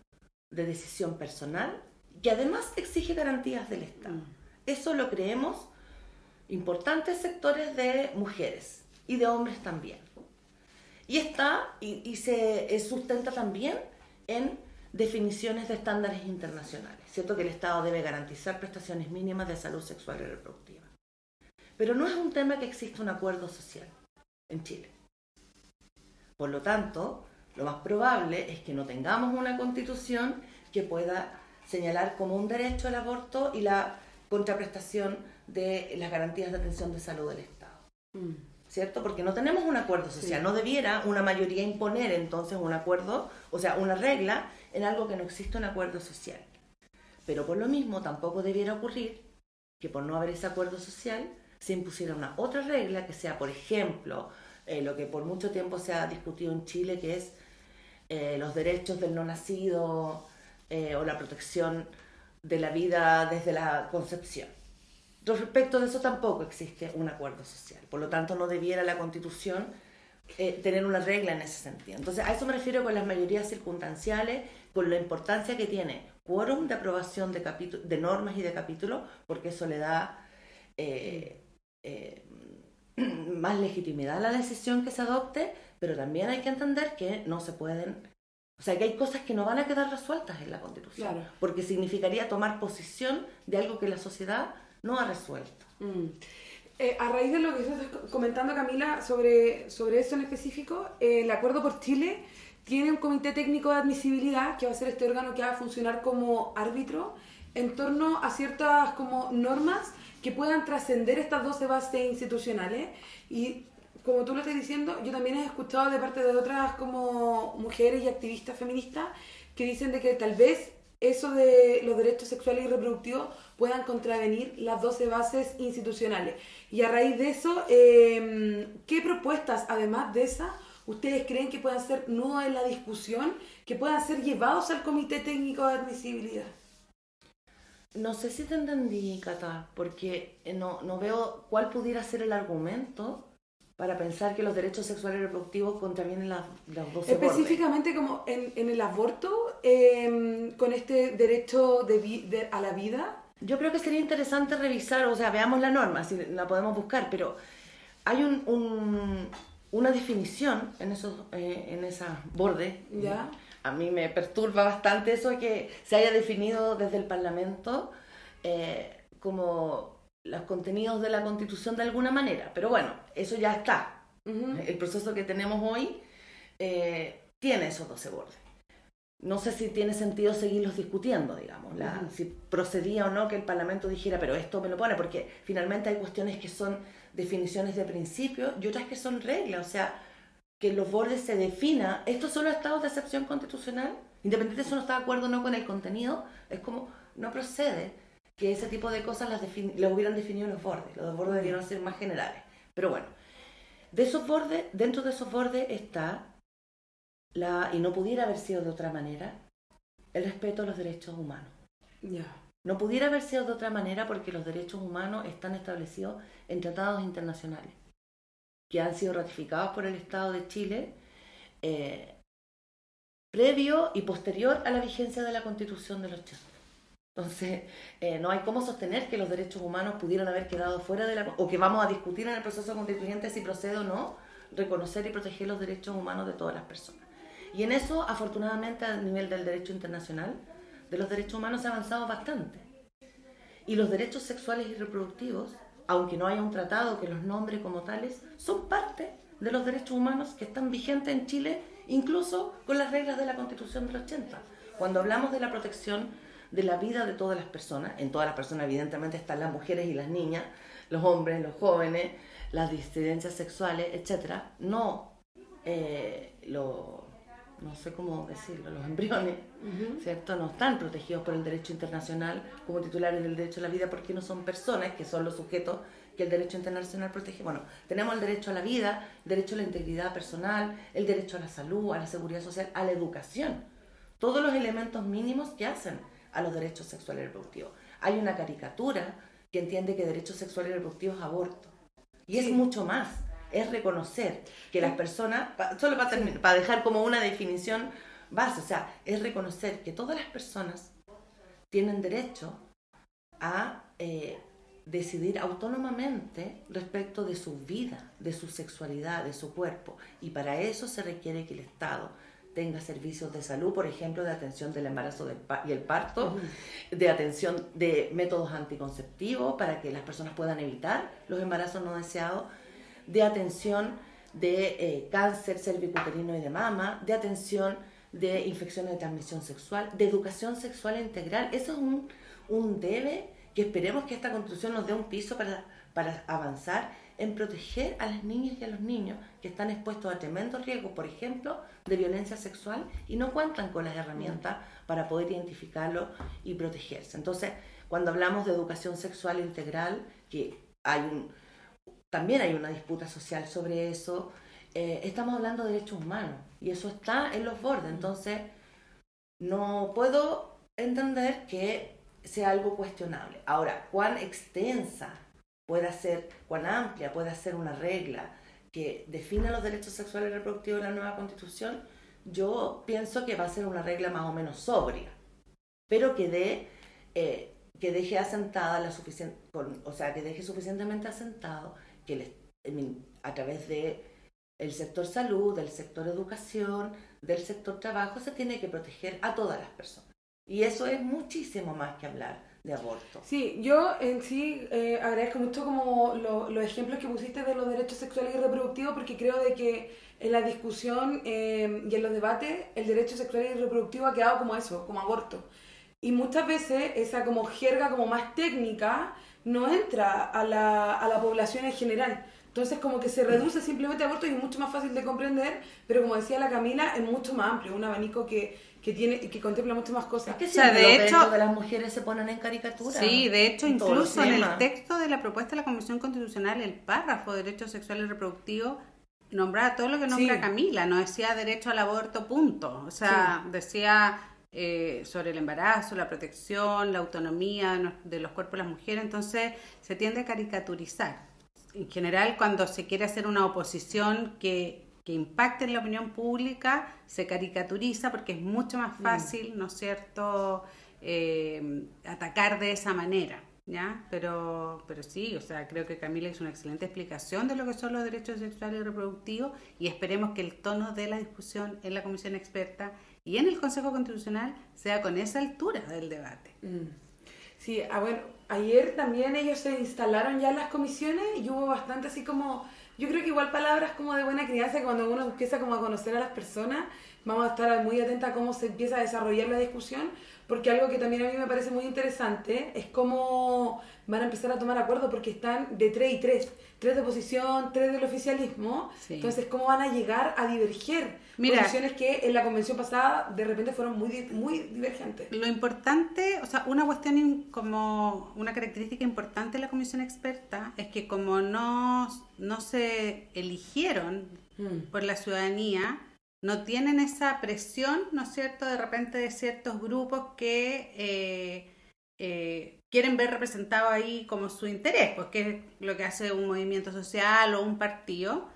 de decisión personal, que además exige garantías del Estado. Eso lo creemos importantes sectores de mujeres y de hombres también. Y se sustenta también en definiciones de estándares internacionales. Cierto que el Estado debe garantizar prestaciones mínimas de salud sexual y reproductiva. Pero no es un tema que exista un acuerdo social en Chile. Por lo tanto, lo más probable es que no tengamos una constitución que pueda señalar como un derecho al aborto y la contraprestación de las garantías de atención de salud del Estado. ¿Cierto? Porque no tenemos un acuerdo social. Sí. No debiera una mayoría imponer entonces un acuerdo, o sea, una regla en algo que no existe un acuerdo social. Pero por lo mismo tampoco debiera ocurrir que por no haber ese acuerdo social se impusiera una otra regla que sea, por ejemplo, lo que por mucho tiempo se ha discutido en Chile, que es los derechos del no nacido o la protección de la vida desde la concepción. Respecto de eso tampoco existe un acuerdo social. Por lo tanto, no debiera la Constitución tener una regla en ese sentido. Entonces, a eso me refiero con las mayorías circunstanciales, con la importancia que tiene quórum de aprobación de normas y de capítulos, porque eso le da más legitimidad a la decisión que se adopte, pero también hay que entender que no se pueden... O sea, que hay cosas que no van a quedar resueltas en la Constitución, claro, porque significaría tomar posición de algo que la sociedad no ha resuelto. A raíz de lo que estás comentando, Camila, sobre eso en específico, el Acuerdo por Chile tiene un comité técnico de admisibilidad que va a ser este órgano que va a funcionar como árbitro en torno a ciertas como normas que puedan trascender estas 12 bases institucionales. Y como tú lo estás diciendo, yo también he escuchado de parte de otras como mujeres y activistas feministas que dicen de que tal vez eso de los derechos sexuales y reproductivos puedan contravenir las 12 bases institucionales. Y a raíz de eso, ¿qué propuestas, además de esa, ustedes creen que puedan ser nudos en la discusión, que puedan ser llevados al Comité Técnico de Admisibilidad? No sé si te entendí, Cata, porque no veo cuál pudiera ser el argumento para pensar que los derechos sexuales y reproductivos contravienen las 12 específicamente bordes. Como en el aborto, con este derecho a la vida. Yo creo que sería interesante revisar, o sea, veamos la norma, si la podemos buscar, pero hay una definición en esos bordes. ¿Ya? A mí me perturba bastante eso que se haya definido desde el Parlamento como los contenidos de la Constitución de alguna manera, pero bueno, eso ya está. El proceso que tenemos hoy tiene esos 12 bordes. No sé si tiene sentido seguirlos discutiendo, digamos, si procedía o no que el Parlamento dijera, pero esto me lo pone, porque finalmente hay cuestiones que son definiciones de principio y otras que son reglas, o sea, que los bordes se defina. Estos son los estados de excepción constitucional, independientemente si uno está de acuerdo o no con el contenido, es como, no procede que ese tipo de cosas las hubieran definido los bordes debieron ser más generales. Pero bueno, dentro de esos bordes está, y no pudiera haber sido de otra manera, el respeto a los derechos humanos. Yeah. No pudiera haber sido de otra manera porque los derechos humanos están establecidos en tratados internacionales que han sido ratificados por el Estado de Chile previo y posterior a la vigencia de la Constitución del 80. Entonces, no hay cómo sostener que los derechos humanos pudieran haber quedado fuera o que vamos a discutir en el proceso constituyente si procede o no reconocer y proteger los derechos humanos de todas las personas. Y en eso, afortunadamente, a nivel del derecho internacional, de los derechos humanos se ha avanzado bastante. Y los derechos sexuales y reproductivos, aunque no haya un tratado que los nombre como tales, son parte de los derechos humanos que están vigentes en Chile, incluso con las reglas de la Constitución del 80. Cuando hablamos de la protección de la vida de todas las personas, en todas las personas evidentemente están las mujeres y las niñas, los hombres, los jóvenes, las disidencias sexuales, etc. No sé cómo decirlo, los embriones, ¿cierto? No están protegidos por el derecho internacional como titulares del derecho a la vida porque no son personas, que son los sujetos que el derecho internacional protege. Bueno, tenemos el derecho a la vida, el derecho a la integridad personal, el derecho a la salud, a la seguridad social, a la educación. Todos los elementos mínimos que hacen a los derechos sexuales y reproductivos. Hay una caricatura que entiende que derechos sexuales y reproductivos es aborto. Y es mucho más. Es reconocer que las personas, solo para dejar como una definición base, o sea, es reconocer que todas las personas tienen derecho a decidir autónomamente respecto de su vida, de su sexualidad, de su cuerpo. Y para eso se requiere que el Estado tenga servicios de salud, por ejemplo, de atención del embarazo y el parto, de atención de métodos anticonceptivos para que las personas puedan evitar los embarazos no deseados, de atención de cáncer cervicuterino y de mama, de atención de infecciones de transmisión sexual, de educación sexual integral. Eso es un debe que esperemos que esta Constitución nos dé un piso para avanzar en proteger a las niñas y a los niños que están expuestos a tremendos riesgos, por ejemplo, de violencia sexual y no cuentan con las herramientas para poder identificarlo y protegerse. Entonces, cuando hablamos de educación sexual integral, que también hay una disputa social sobre eso, estamos hablando de derechos humanos y eso está en los bordes. Entonces, no puedo entender que sea algo cuestionable. Ahora, cuán extensa pueda ser, cuán amplia pueda ser una regla que defina los derechos sexuales y reproductivos en la nueva Constitución, yo pienso que va a ser una regla más o menos sobria, pero que deje asentada que deje suficientemente asentado que a través de el sector salud, del sector educación, del sector trabajo, se tiene que proteger a todas las personas. Y eso es muchísimo más que hablar de aborto. Sí, yo en sí agradezco mucho como los ejemplos que pusiste de los derechos sexuales y reproductivos, porque creo de que en la discusión y en los debates el derecho sexual y reproductivo ha quedado como eso, como aborto. Y muchas veces esa como jerga como más técnica no entra a la población en general. Entonces como que se reduce simplemente a aborto y es mucho más fácil de comprender, pero como decía la Camila, es mucho más amplio, un abanico que contempla muchas más cosas. Es que de hecho, de las mujeres se ponen en caricatura. Sí, de hecho, incluso en el texto de la propuesta de la Convención Constitucional, el párrafo de derechos sexuales y reproductivos nombraba todo lo que nombra Camila, no decía derecho al aborto, punto. O sea, decía sobre el embarazo, la protección, la autonomía de los cuerpos de las mujeres, entonces se tiende a caricaturizar. En general, cuando se quiere hacer una oposición que impacte en la opinión pública, se caricaturiza porque es mucho más fácil, ¿no es cierto?, atacar de esa manera, ¿ya? Pero sí, o sea, creo que Camila hizo una excelente explicación de lo que son los derechos sexuales y reproductivos y esperemos que el tono de la discusión en la Comisión Experta y en el Consejo Constitucional sea con esa altura del debate. Sí, bueno, ayer también ellos se instalaron ya en las comisiones y hubo bastante así como, yo creo que igual palabras como de buena crianza, que cuando uno empieza como a conocer a las personas, vamos a estar muy atentos a cómo se empieza a desarrollar la discusión, porque algo que también a mí me parece muy interesante es cómo van a empezar a tomar acuerdos, porque están de 3 y 3 de oposición, 3 del oficialismo, entonces cómo van a llegar a diverger. Posiciones que en la convención pasada de repente fueron muy divergentes. Lo importante, o sea, una cuestión como una característica importante de la Comisión Experta es que como no se eligieron por la ciudadanía, no tienen esa presión, ¿no es cierto?, de repente de ciertos grupos que quieren ver representado ahí como su interés, pues que es lo que hace un movimiento social o un partido.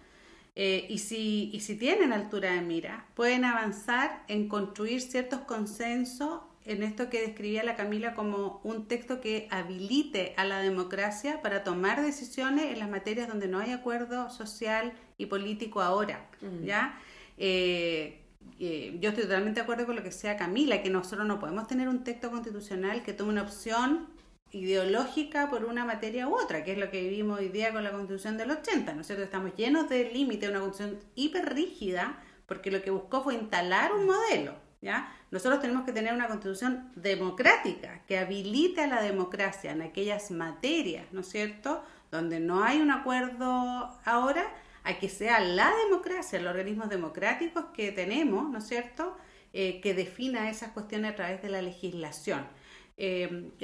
Y si tienen altura de mira, pueden avanzar en construir ciertos consensos en esto que describía la Camila como un texto que habilite a la democracia para tomar decisiones en las materias donde no hay acuerdo social y político ahora, ¿ya? Yo estoy totalmente de acuerdo con lo que sea Camila, que nosotros no podemos tener un texto constitucional que tome una opción ideológica por una materia u otra, que es lo que vivimos hoy día con la Constitución del 80, ¿no es cierto? Estamos llenos de límites, una Constitución hiper rígida, porque lo que buscó fue instalar un modelo, ¿ya? Nosotros tenemos que tener una Constitución democrática, que habilite a la democracia en aquellas materias, ¿no es cierto?, donde no hay un acuerdo ahora, a que sea la democracia, los organismos democráticos que tenemos, ¿no es cierto?, que defina esas cuestiones a través de la legislación.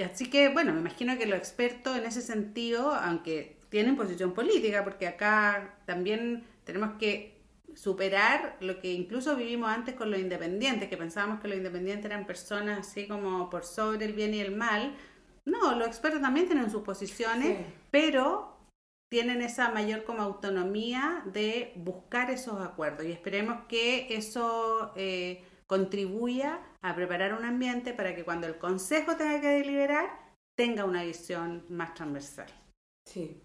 Así que, bueno, me imagino que los expertos en ese sentido, aunque tienen posición política, porque acá también tenemos que superar lo que incluso vivimos antes con los independientes, que pensábamos que los independientes eran personas así como por sobre el bien y el mal. No, los expertos también tienen sus posiciones, sí, pero tienen esa mayor como autonomía de buscar esos acuerdos, y esperemos que eso contribuya a preparar un ambiente para que cuando el Consejo tenga que deliberar, tenga una visión más transversal. Sí.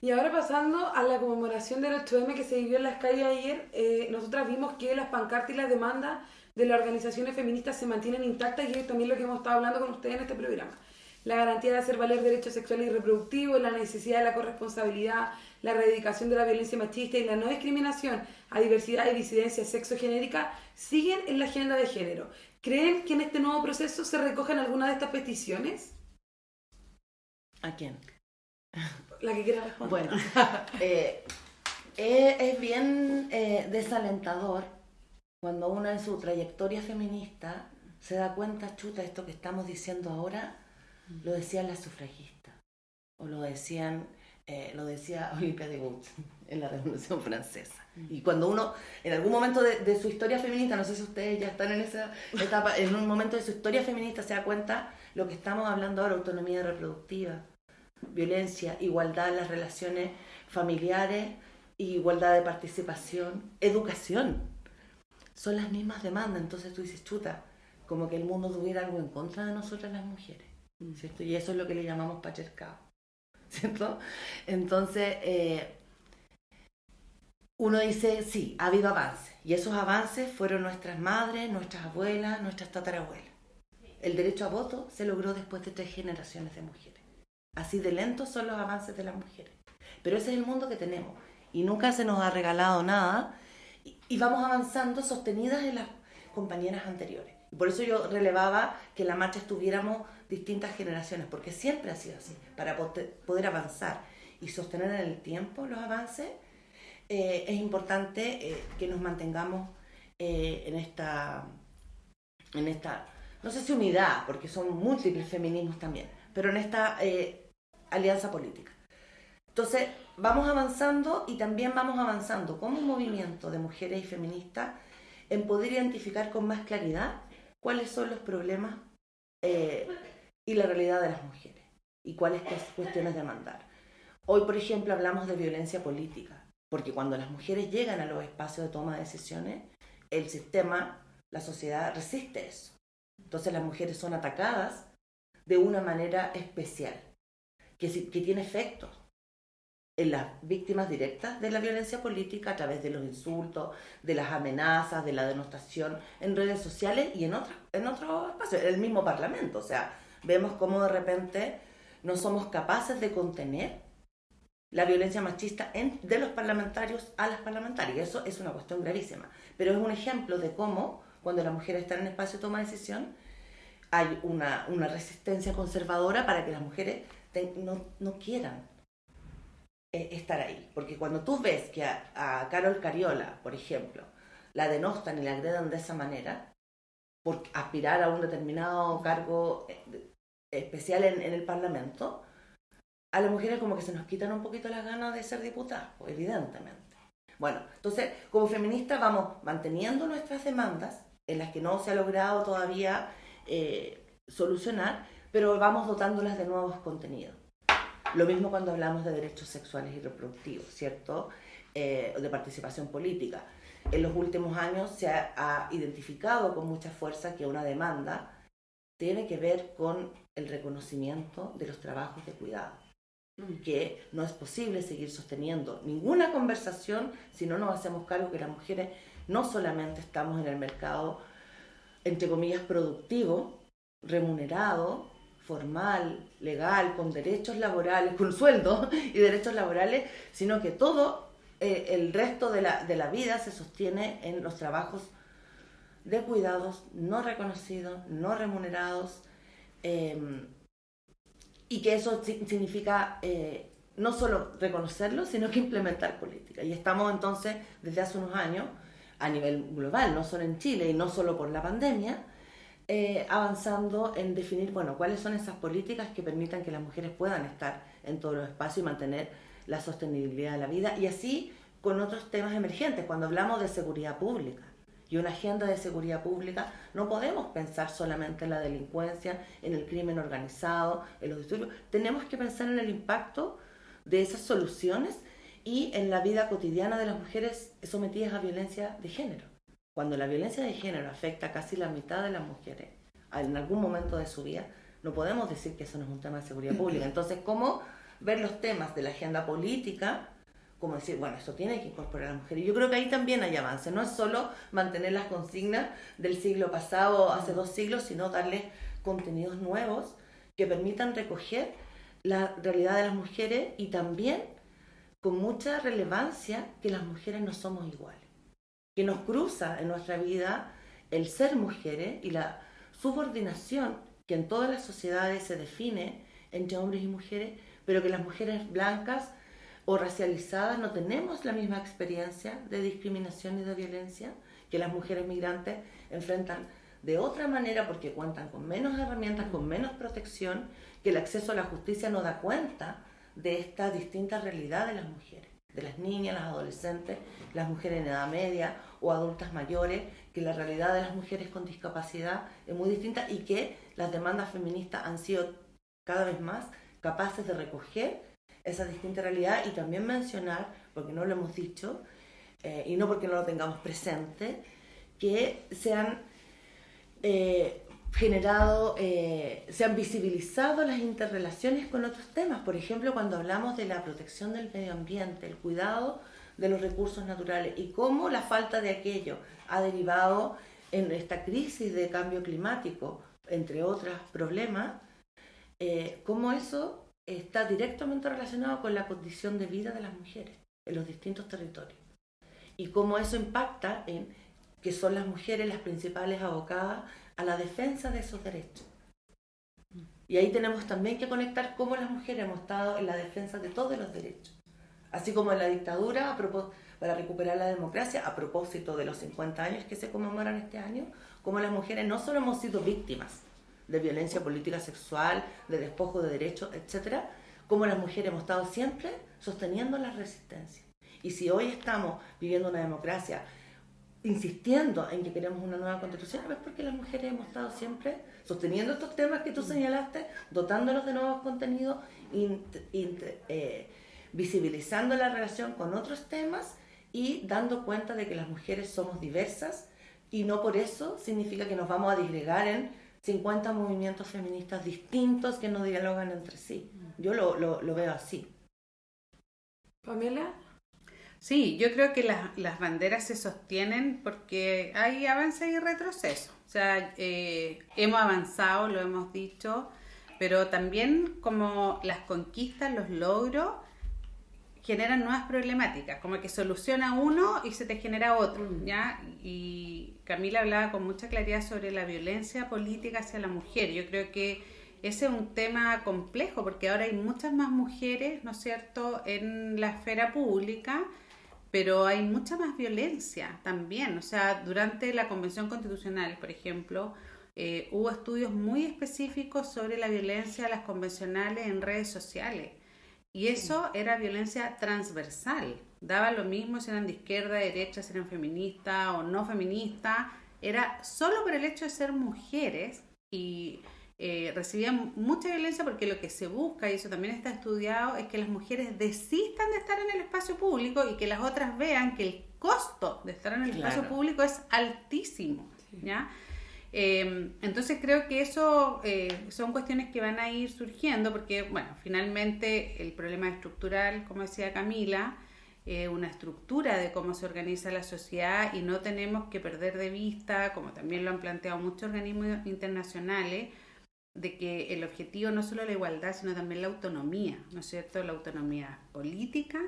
Y ahora pasando a la conmemoración del 8M que se vivió en las calles ayer, nosotras vimos que las pancartas y las demandas de las organizaciones feministas se mantienen intactas, y es también lo que hemos estado hablando con ustedes en este programa. La garantía de hacer valer derechos sexuales y reproductivos, la necesidad de la corresponsabilidad, la erradicación de la violencia machista y la no discriminación a diversidad y disidencia sexogenérica siguen en la agenda de género. ¿Creen que en este nuevo proceso se recogen algunas de estas peticiones? ¿A quién? La que quiera responder. Bueno, es bien desalentador cuando uno en su trayectoria feminista se da cuenta, chuta, esto que estamos diciendo ahora lo decían las sufragistas, o lo decía Olympe de Gouges en la Revolución Francesa. Y cuando uno, en algún momento de su historia feminista, no sé si ustedes ya están en esa etapa, en un momento de su historia feminista se da cuenta lo que estamos hablando ahora: autonomía reproductiva, violencia, igualdad en las relaciones familiares, igualdad de participación, educación. Son las mismas demandas. Entonces tú dices, chuta, como que el mundo tuviera algo en contra de nosotras las mujeres, ¿cierto? Y eso es lo que le llamamos patriarcado, ¿cierto? Entonces, uno dice, sí, ha habido avances, y esos avances fueron nuestras madres, nuestras abuelas, nuestras tatarabuelas. El derecho a voto se logró después de 3 generaciones de mujeres. Así de lentos son los avances de las mujeres. Pero ese es el mundo que tenemos, y nunca se nos ha regalado nada, y vamos avanzando sostenidas en las compañeras anteriores. Por eso yo relevaba que en la marcha estuviéramos distintas generaciones, porque siempre ha sido así. Para poder avanzar y sostener en el tiempo los avances, es importante que nos mantengamos en esta, no sé si unidad, porque son múltiples feminismos también, pero en esta alianza política. Entonces, vamos avanzando, y también vamos avanzando como un movimiento de mujeres y feministas en poder identificar con más claridad cuáles son los problemas y la realidad de las mujeres, y cuáles cuestiones demandar. Hoy, por ejemplo, hablamos de violencia política, porque cuando las mujeres llegan a los espacios de toma de decisiones, el sistema, la sociedad resiste eso. Entonces las mujeres son atacadas de una manera especial, que tiene efectos en las víctimas directas de la violencia política a través de los insultos, de las amenazas, de la denostación en redes sociales y en otros espacios, en el mismo Parlamento. O sea, vemos cómo de repente no somos capaces de contener la violencia machista de los parlamentarios a las parlamentarias. Eso es una cuestión gravísima. Pero es un ejemplo de cómo, cuando las mujeres están en espacio de toma de decisión, hay una resistencia conservadora para que las mujeres no quieran estar ahí. Porque cuando tú ves que a Carol Cariola, por ejemplo, la denostan y la agredan de esa manera por aspirar a un determinado cargo especial en el Parlamento, a las mujeres como que se nos quitan un poquito las ganas de ser diputadas, pues, evidentemente. Bueno, entonces, como feministas vamos manteniendo nuestras demandas, en las que no se ha logrado todavía solucionar, pero vamos dotándolas de nuevos contenidos. Lo mismo cuando hablamos de derechos sexuales y reproductivos, ¿cierto? De participación política. En los últimos años se ha identificado con mucha fuerza que una demanda tiene que ver con el reconocimiento de los trabajos de cuidado. Que no es posible seguir sosteniendo ninguna conversación si no nos hacemos cargo que las mujeres no solamente estamos en el mercado, entre comillas, productivo, remunerado, formal, legal, con derechos laborales, con sueldo y derechos laborales, sino que todo el resto de la vida se sostiene en los trabajos de cuidados no reconocidos, no remunerados, y que eso significa no solo reconocerlo, sino que implementar política. Y estamos entonces, desde hace unos años, a nivel global, no solo en Chile y no solo por la pandemia, avanzando en definir, bueno, cuáles son esas políticas que permitan que las mujeres puedan estar en todos los espacios y mantener la sostenibilidad de la vida, y así con otros temas emergentes. Cuando hablamos de seguridad pública y una agenda de seguridad pública, no podemos pensar solamente en la delincuencia, en el crimen organizado, en los disturbios. Tenemos que pensar en el impacto de esas soluciones y en la vida cotidiana de las mujeres sometidas a violencia de género. Cuando la violencia de género afecta a casi la mitad de las mujeres en algún momento de su vida, no podemos decir que eso no es un tema de seguridad pública. Entonces, ¿cómo ver los temas de la agenda política? Como decir, bueno, esto tiene que incorporar a las mujeres. Yo creo que ahí también hay avance. No es solo mantener las consignas del siglo pasado, hace 2 siglos, sino darles contenidos nuevos que permitan recoger la realidad de las mujeres, y también con mucha relevancia que las mujeres no somos iguales. Que nos cruza en nuestra vida el ser mujeres y la subordinación que en todas las sociedades se define entre hombres y mujeres, pero que las mujeres blancas o racializadas no tenemos la misma experiencia de discriminación y de violencia, que las mujeres migrantes enfrentan de otra manera porque cuentan con menos herramientas, con menos protección, que el acceso a la justicia no da cuenta de esta distinta realidad de las mujeres, de las niñas, las adolescentes, las mujeres en edad media o adultas mayores, que la realidad de las mujeres con discapacidad es muy distinta y que las demandas feministas han sido cada vez más capaces de recoger esa distinta realidad y también mencionar, porque no lo hemos dicho, y no porque no lo tengamos presente, que se han se han visibilizado las interrelaciones con otros temas. Por ejemplo, cuando hablamos de la protección del medio ambiente, el cuidado de los recursos naturales y cómo la falta de aquello ha derivado en esta crisis de cambio climático, entre otros problemas, cómo eso está directamente relacionado con la condición de vida de las mujeres en los distintos territorios y cómo eso impacta en que son las mujeres las principales abocadas a la defensa de esos derechos. Y ahí tenemos también que conectar cómo las mujeres hemos estado en la defensa de todos los derechos, así como en la dictadura para recuperar la democracia, a propósito de los 50 años que se conmemoran este año, como las mujeres no solo hemos sido víctimas de violencia política sexual, de despojo de derechos, etcétera, como las mujeres hemos estado siempre sosteniendo la resistencia. Y si hoy estamos viviendo una democracia, insistiendo en que queremos una nueva constitución, es porque las mujeres hemos estado siempre sosteniendo estos temas que tú señalaste, dotándolos de nuevos contenidos, visibilizando la relación con otros temas y dando cuenta de que las mujeres somos diversas y no por eso significa que nos vamos a disgregar en 50 movimientos feministas distintos que no dialogan entre sí. Yo lo veo así. ¿Pamela? Sí, yo creo que las banderas se sostienen porque hay avance y retroceso. O sea, hemos avanzado, lo hemos dicho, pero también como las conquistas, los logros, generan nuevas problemáticas, como que soluciona uno y se te genera otro, ¿ya? Y Camila hablaba con mucha claridad sobre la violencia política hacia la mujer. Yo creo que ese es un tema complejo, porque ahora hay muchas más mujeres, ¿no es cierto?, en la esfera pública, pero hay mucha más violencia también. O sea, durante la Convención Constitucional, por ejemplo, hubo estudios muy específicos sobre la violencia a las convencionales en redes sociales. Y eso era violencia transversal. Daba lo mismo si eran de izquierda, de derecha, si eran feministas o no feministas. Era solo por el hecho de ser mujeres y recibían mucha violencia porque lo que se busca, y eso también está estudiado, es que las mujeres desistan de estar en el espacio público y que las otras vean que el costo de estar en el espacio público es altísimo, ¿ya? Entonces creo que eso son cuestiones que van a ir surgiendo porque, bueno, finalmente el problema estructural, como decía Camila, una estructura de cómo se organiza la sociedad y no tenemos que perder de vista, como también lo han planteado muchos organismos internacionales, de que el objetivo no solo la igualdad, sino también la autonomía, ¿no es cierto? La autonomía política,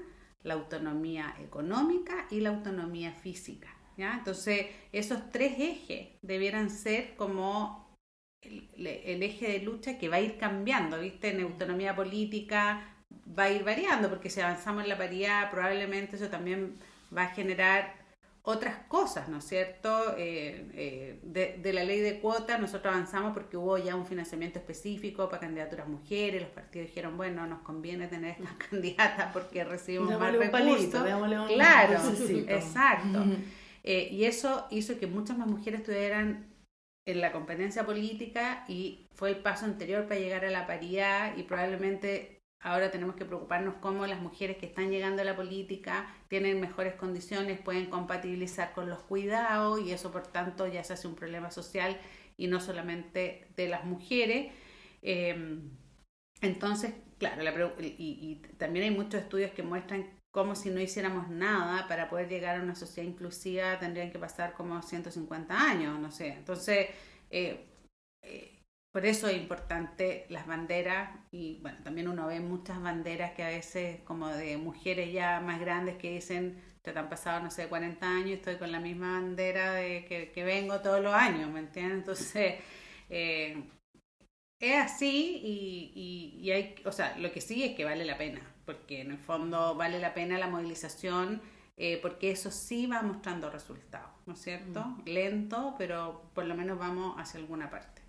la autonomía económica y la autonomía física. ¿Ya? Entonces, esos 3 ejes debieran ser como el eje de lucha que va a ir cambiando, ¿viste? En autonomía política va a ir variando, porque si avanzamos en la paridad, probablemente eso también va a generar otras cosas, ¿no es cierto? De la ley de cuotas nosotros avanzamos porque hubo ya un financiamiento específico para candidaturas mujeres, los partidos dijeron, bueno, nos conviene tener estas candidatas porque recibimos más recursos. Claro, exacto. Y eso hizo que muchas más mujeres estuvieran en la competencia política y fue el paso anterior para llegar a la paridad y probablemente ahora tenemos que preocuparnos cómo las mujeres que están llegando a la política tienen mejores condiciones, pueden compatibilizar con los cuidados y eso por tanto ya se hace un problema social y no solamente de las mujeres. Entonces, claro, y también hay muchos estudios que muestran cómo si no hiciéramos nada para poder llegar a una sociedad inclusiva tendrían que pasar como 150 años, no sé. Entonces, por eso es importante las banderas y bueno, también uno ve muchas banderas que a veces como de mujeres ya más grandes que dicen te han pasado, no sé, 40 años y estoy con la misma bandera de que vengo todos los años, ¿me entiendes? Entonces, es así y hay, o sea, lo que sí es que vale la pena, porque en el fondo vale la pena la movilización, porque eso sí va mostrando resultados, ¿no es cierto? Lento, pero por lo menos vamos hacia alguna parte.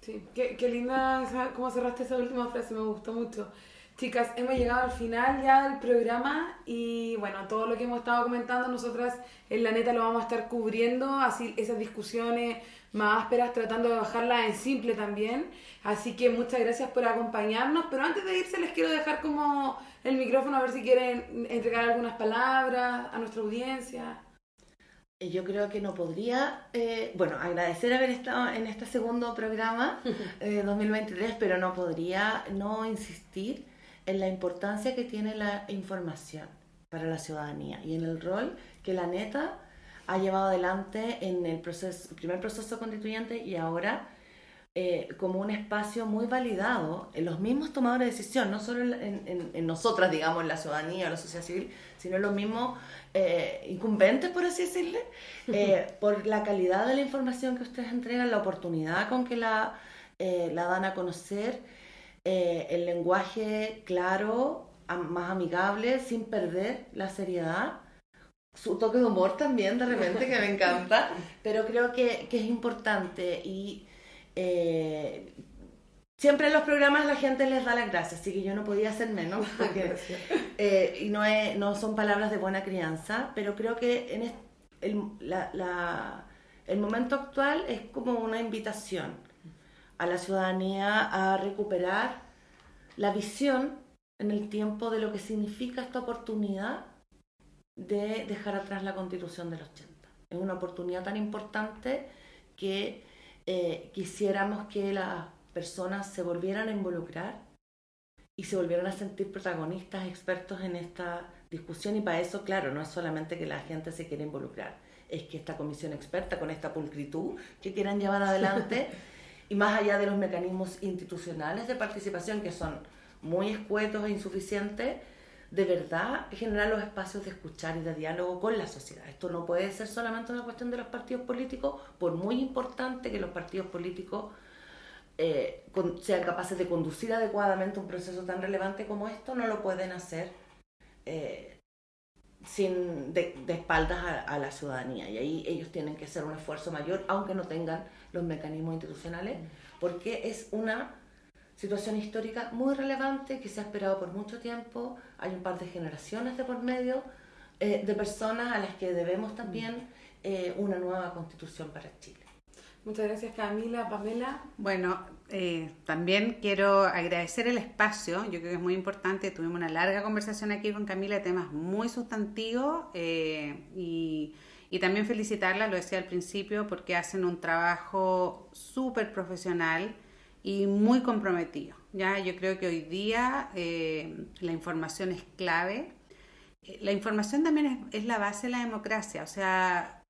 Sí, qué linda cómo cerraste esa última frase, me gustó mucho. Chicas, hemos llegado al final ya del programa y bueno, todo lo que hemos estado comentando nosotras en La Neta lo vamos a estar cubriendo, así esas discusiones más ásperas tratando de bajarlas en simple también. Así que muchas gracias por acompañarnos, pero antes de irse les quiero dejar como el micrófono a ver si quieren entregar algunas palabras a nuestra audiencia. Yo creo que no podría, agradecer haber estado en este segundo programa 2023, pero no podría no insistir en la importancia que tiene la información para la ciudadanía y en el rol que La Neta ha llevado adelante en el primer proceso constituyente y ahora como un espacio muy validado en los mismos tomadores de decisión, no solo en nosotras, digamos, en la ciudadanía o la sociedad civil, sino en los mismos incumbentes, por así decirle, por la calidad de la información que ustedes entregan, la oportunidad con que la dan a conocer, el lenguaje claro, más amigable, sin perder la seriedad, su toque de humor también de repente que me encanta, pero creo que es importante y siempre en los programas la gente les da las gracias, así que yo no podía hacer menos porque, y no son palabras de buena crianza, pero creo que el momento actual es como una invitación a la ciudadanía a recuperar la visión en el tiempo de lo que significa esta oportunidad de dejar atrás la Constitución del 80. Es una oportunidad tan importante que quisiéramos que las personas se volvieran a involucrar y se volvieran a sentir protagonistas, expertos en esta discusión, y para eso, claro, no es solamente que la gente se quiera involucrar, es que esta comisión experta, con esta pulcritud que quieran llevar adelante, y más allá de los mecanismos institucionales de participación, que son muy escuetos e insuficientes, de verdad generar los espacios de escuchar y de diálogo con la sociedad. Esto no puede ser solamente una cuestión de los partidos políticos, por muy importante que los partidos políticos sean capaces de conducir adecuadamente un proceso tan relevante como esto, no lo pueden hacer de espaldas a la ciudadanía, y ahí ellos tienen que hacer un esfuerzo mayor, aunque no tengan los mecanismos institucionales, porque es una situación histórica muy relevante que se ha esperado por mucho tiempo. Hay un par de generaciones de por medio de personas a las que debemos también una nueva constitución para Chile. Muchas gracias, Camila. Pamela. Bueno, también quiero agradecer el espacio. Yo creo que es muy importante. Tuvimos una larga conversación aquí con Camila de temas muy sustantivos y también felicitarla, lo decía al principio, porque hacen un trabajo súper profesional y muy comprometido. ¿Ya? Yo creo que hoy día la información es clave. La información también es la base de la democracia. O sea,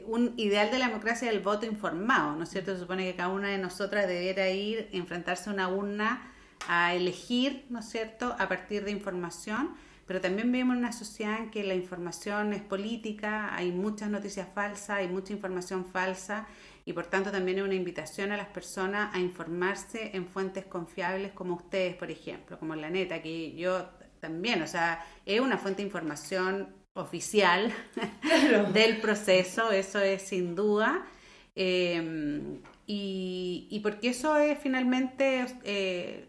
un ideal de la democracia es el voto informado, ¿no es cierto? Se supone que cada una de nosotras debiera enfrentarse a una urna a elegir, ¿no es cierto?, a partir de información, pero también vivimos en una sociedad en que la información es política, hay muchas noticias falsas, hay mucha información falsa, y por tanto también es una invitación a las personas a informarse en fuentes confiables como ustedes, por ejemplo, como La Neta, que yo también, o sea, es una fuente de información oficial del proceso, eso es sin duda. Y porque eso es finalmente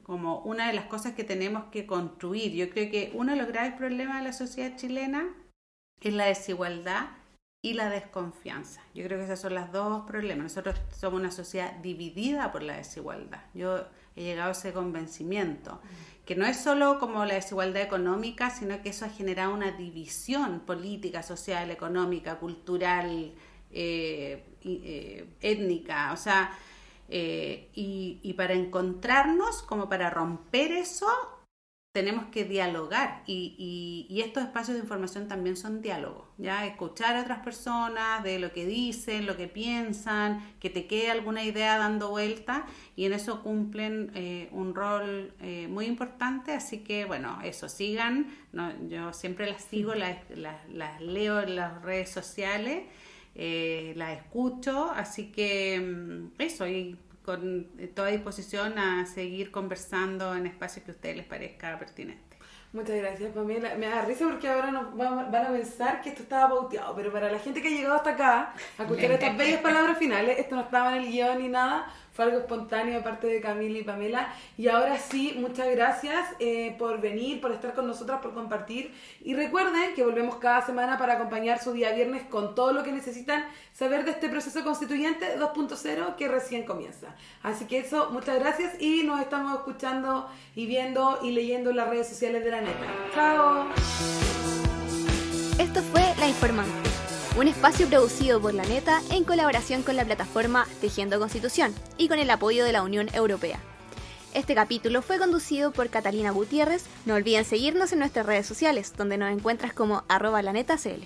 como una de las cosas que tenemos que construir. Yo creo que uno de los graves problemas de la sociedad chilena es la desigualdad y la desconfianza. Yo creo que esos son los dos problemas. Nosotros somos una sociedad dividida por la desigualdad. Yo he llegado a ese convencimiento, que no es solo como la desigualdad económica, sino que eso ha generado una división política, social, económica, cultural, étnica, o sea, y para encontrarnos, como para romper eso, tenemos que dialogar, y estos espacios de información también son diálogos, ¿ya? Escuchar a otras personas de lo que dicen, lo que piensan, que te quede alguna idea dando vuelta, y en eso cumplen un rol muy importante. Así que bueno, eso, sigan, no, yo siempre las sigo, las leo en las redes sociales, las escucho, así que eso, y con toda disposición a seguir conversando en espacios que a ustedes les parezca pertinente. Muchas gracias, Pamela. Me da risa porque ahora van a pensar que esto estaba pauteado, pero para la gente que ha llegado hasta acá a escuchar estas bellas palabras finales, esto no estaba en el guión ni nada, fue algo espontáneo de parte de Camila y Pamela. Y ahora sí, muchas gracias por venir, por estar con nosotras, por compartir. Y recuerden que volvemos cada semana para acompañar su día viernes con todo lo que necesitan saber de este proceso constituyente 2.0 que recién comienza. Así que eso, muchas gracias, y nos estamos escuchando y viendo y leyendo en las redes sociales de la neta. ¡Chao! Esto fue La Informante, un espacio producido por La Neta en colaboración con la plataforma Tejiendo Constitución y con el apoyo de la Unión Europea. Este capítulo fue conducido por Catalina Gutiérrez. No olviden seguirnos en nuestras redes sociales, donde nos encuentras como @lanetacl.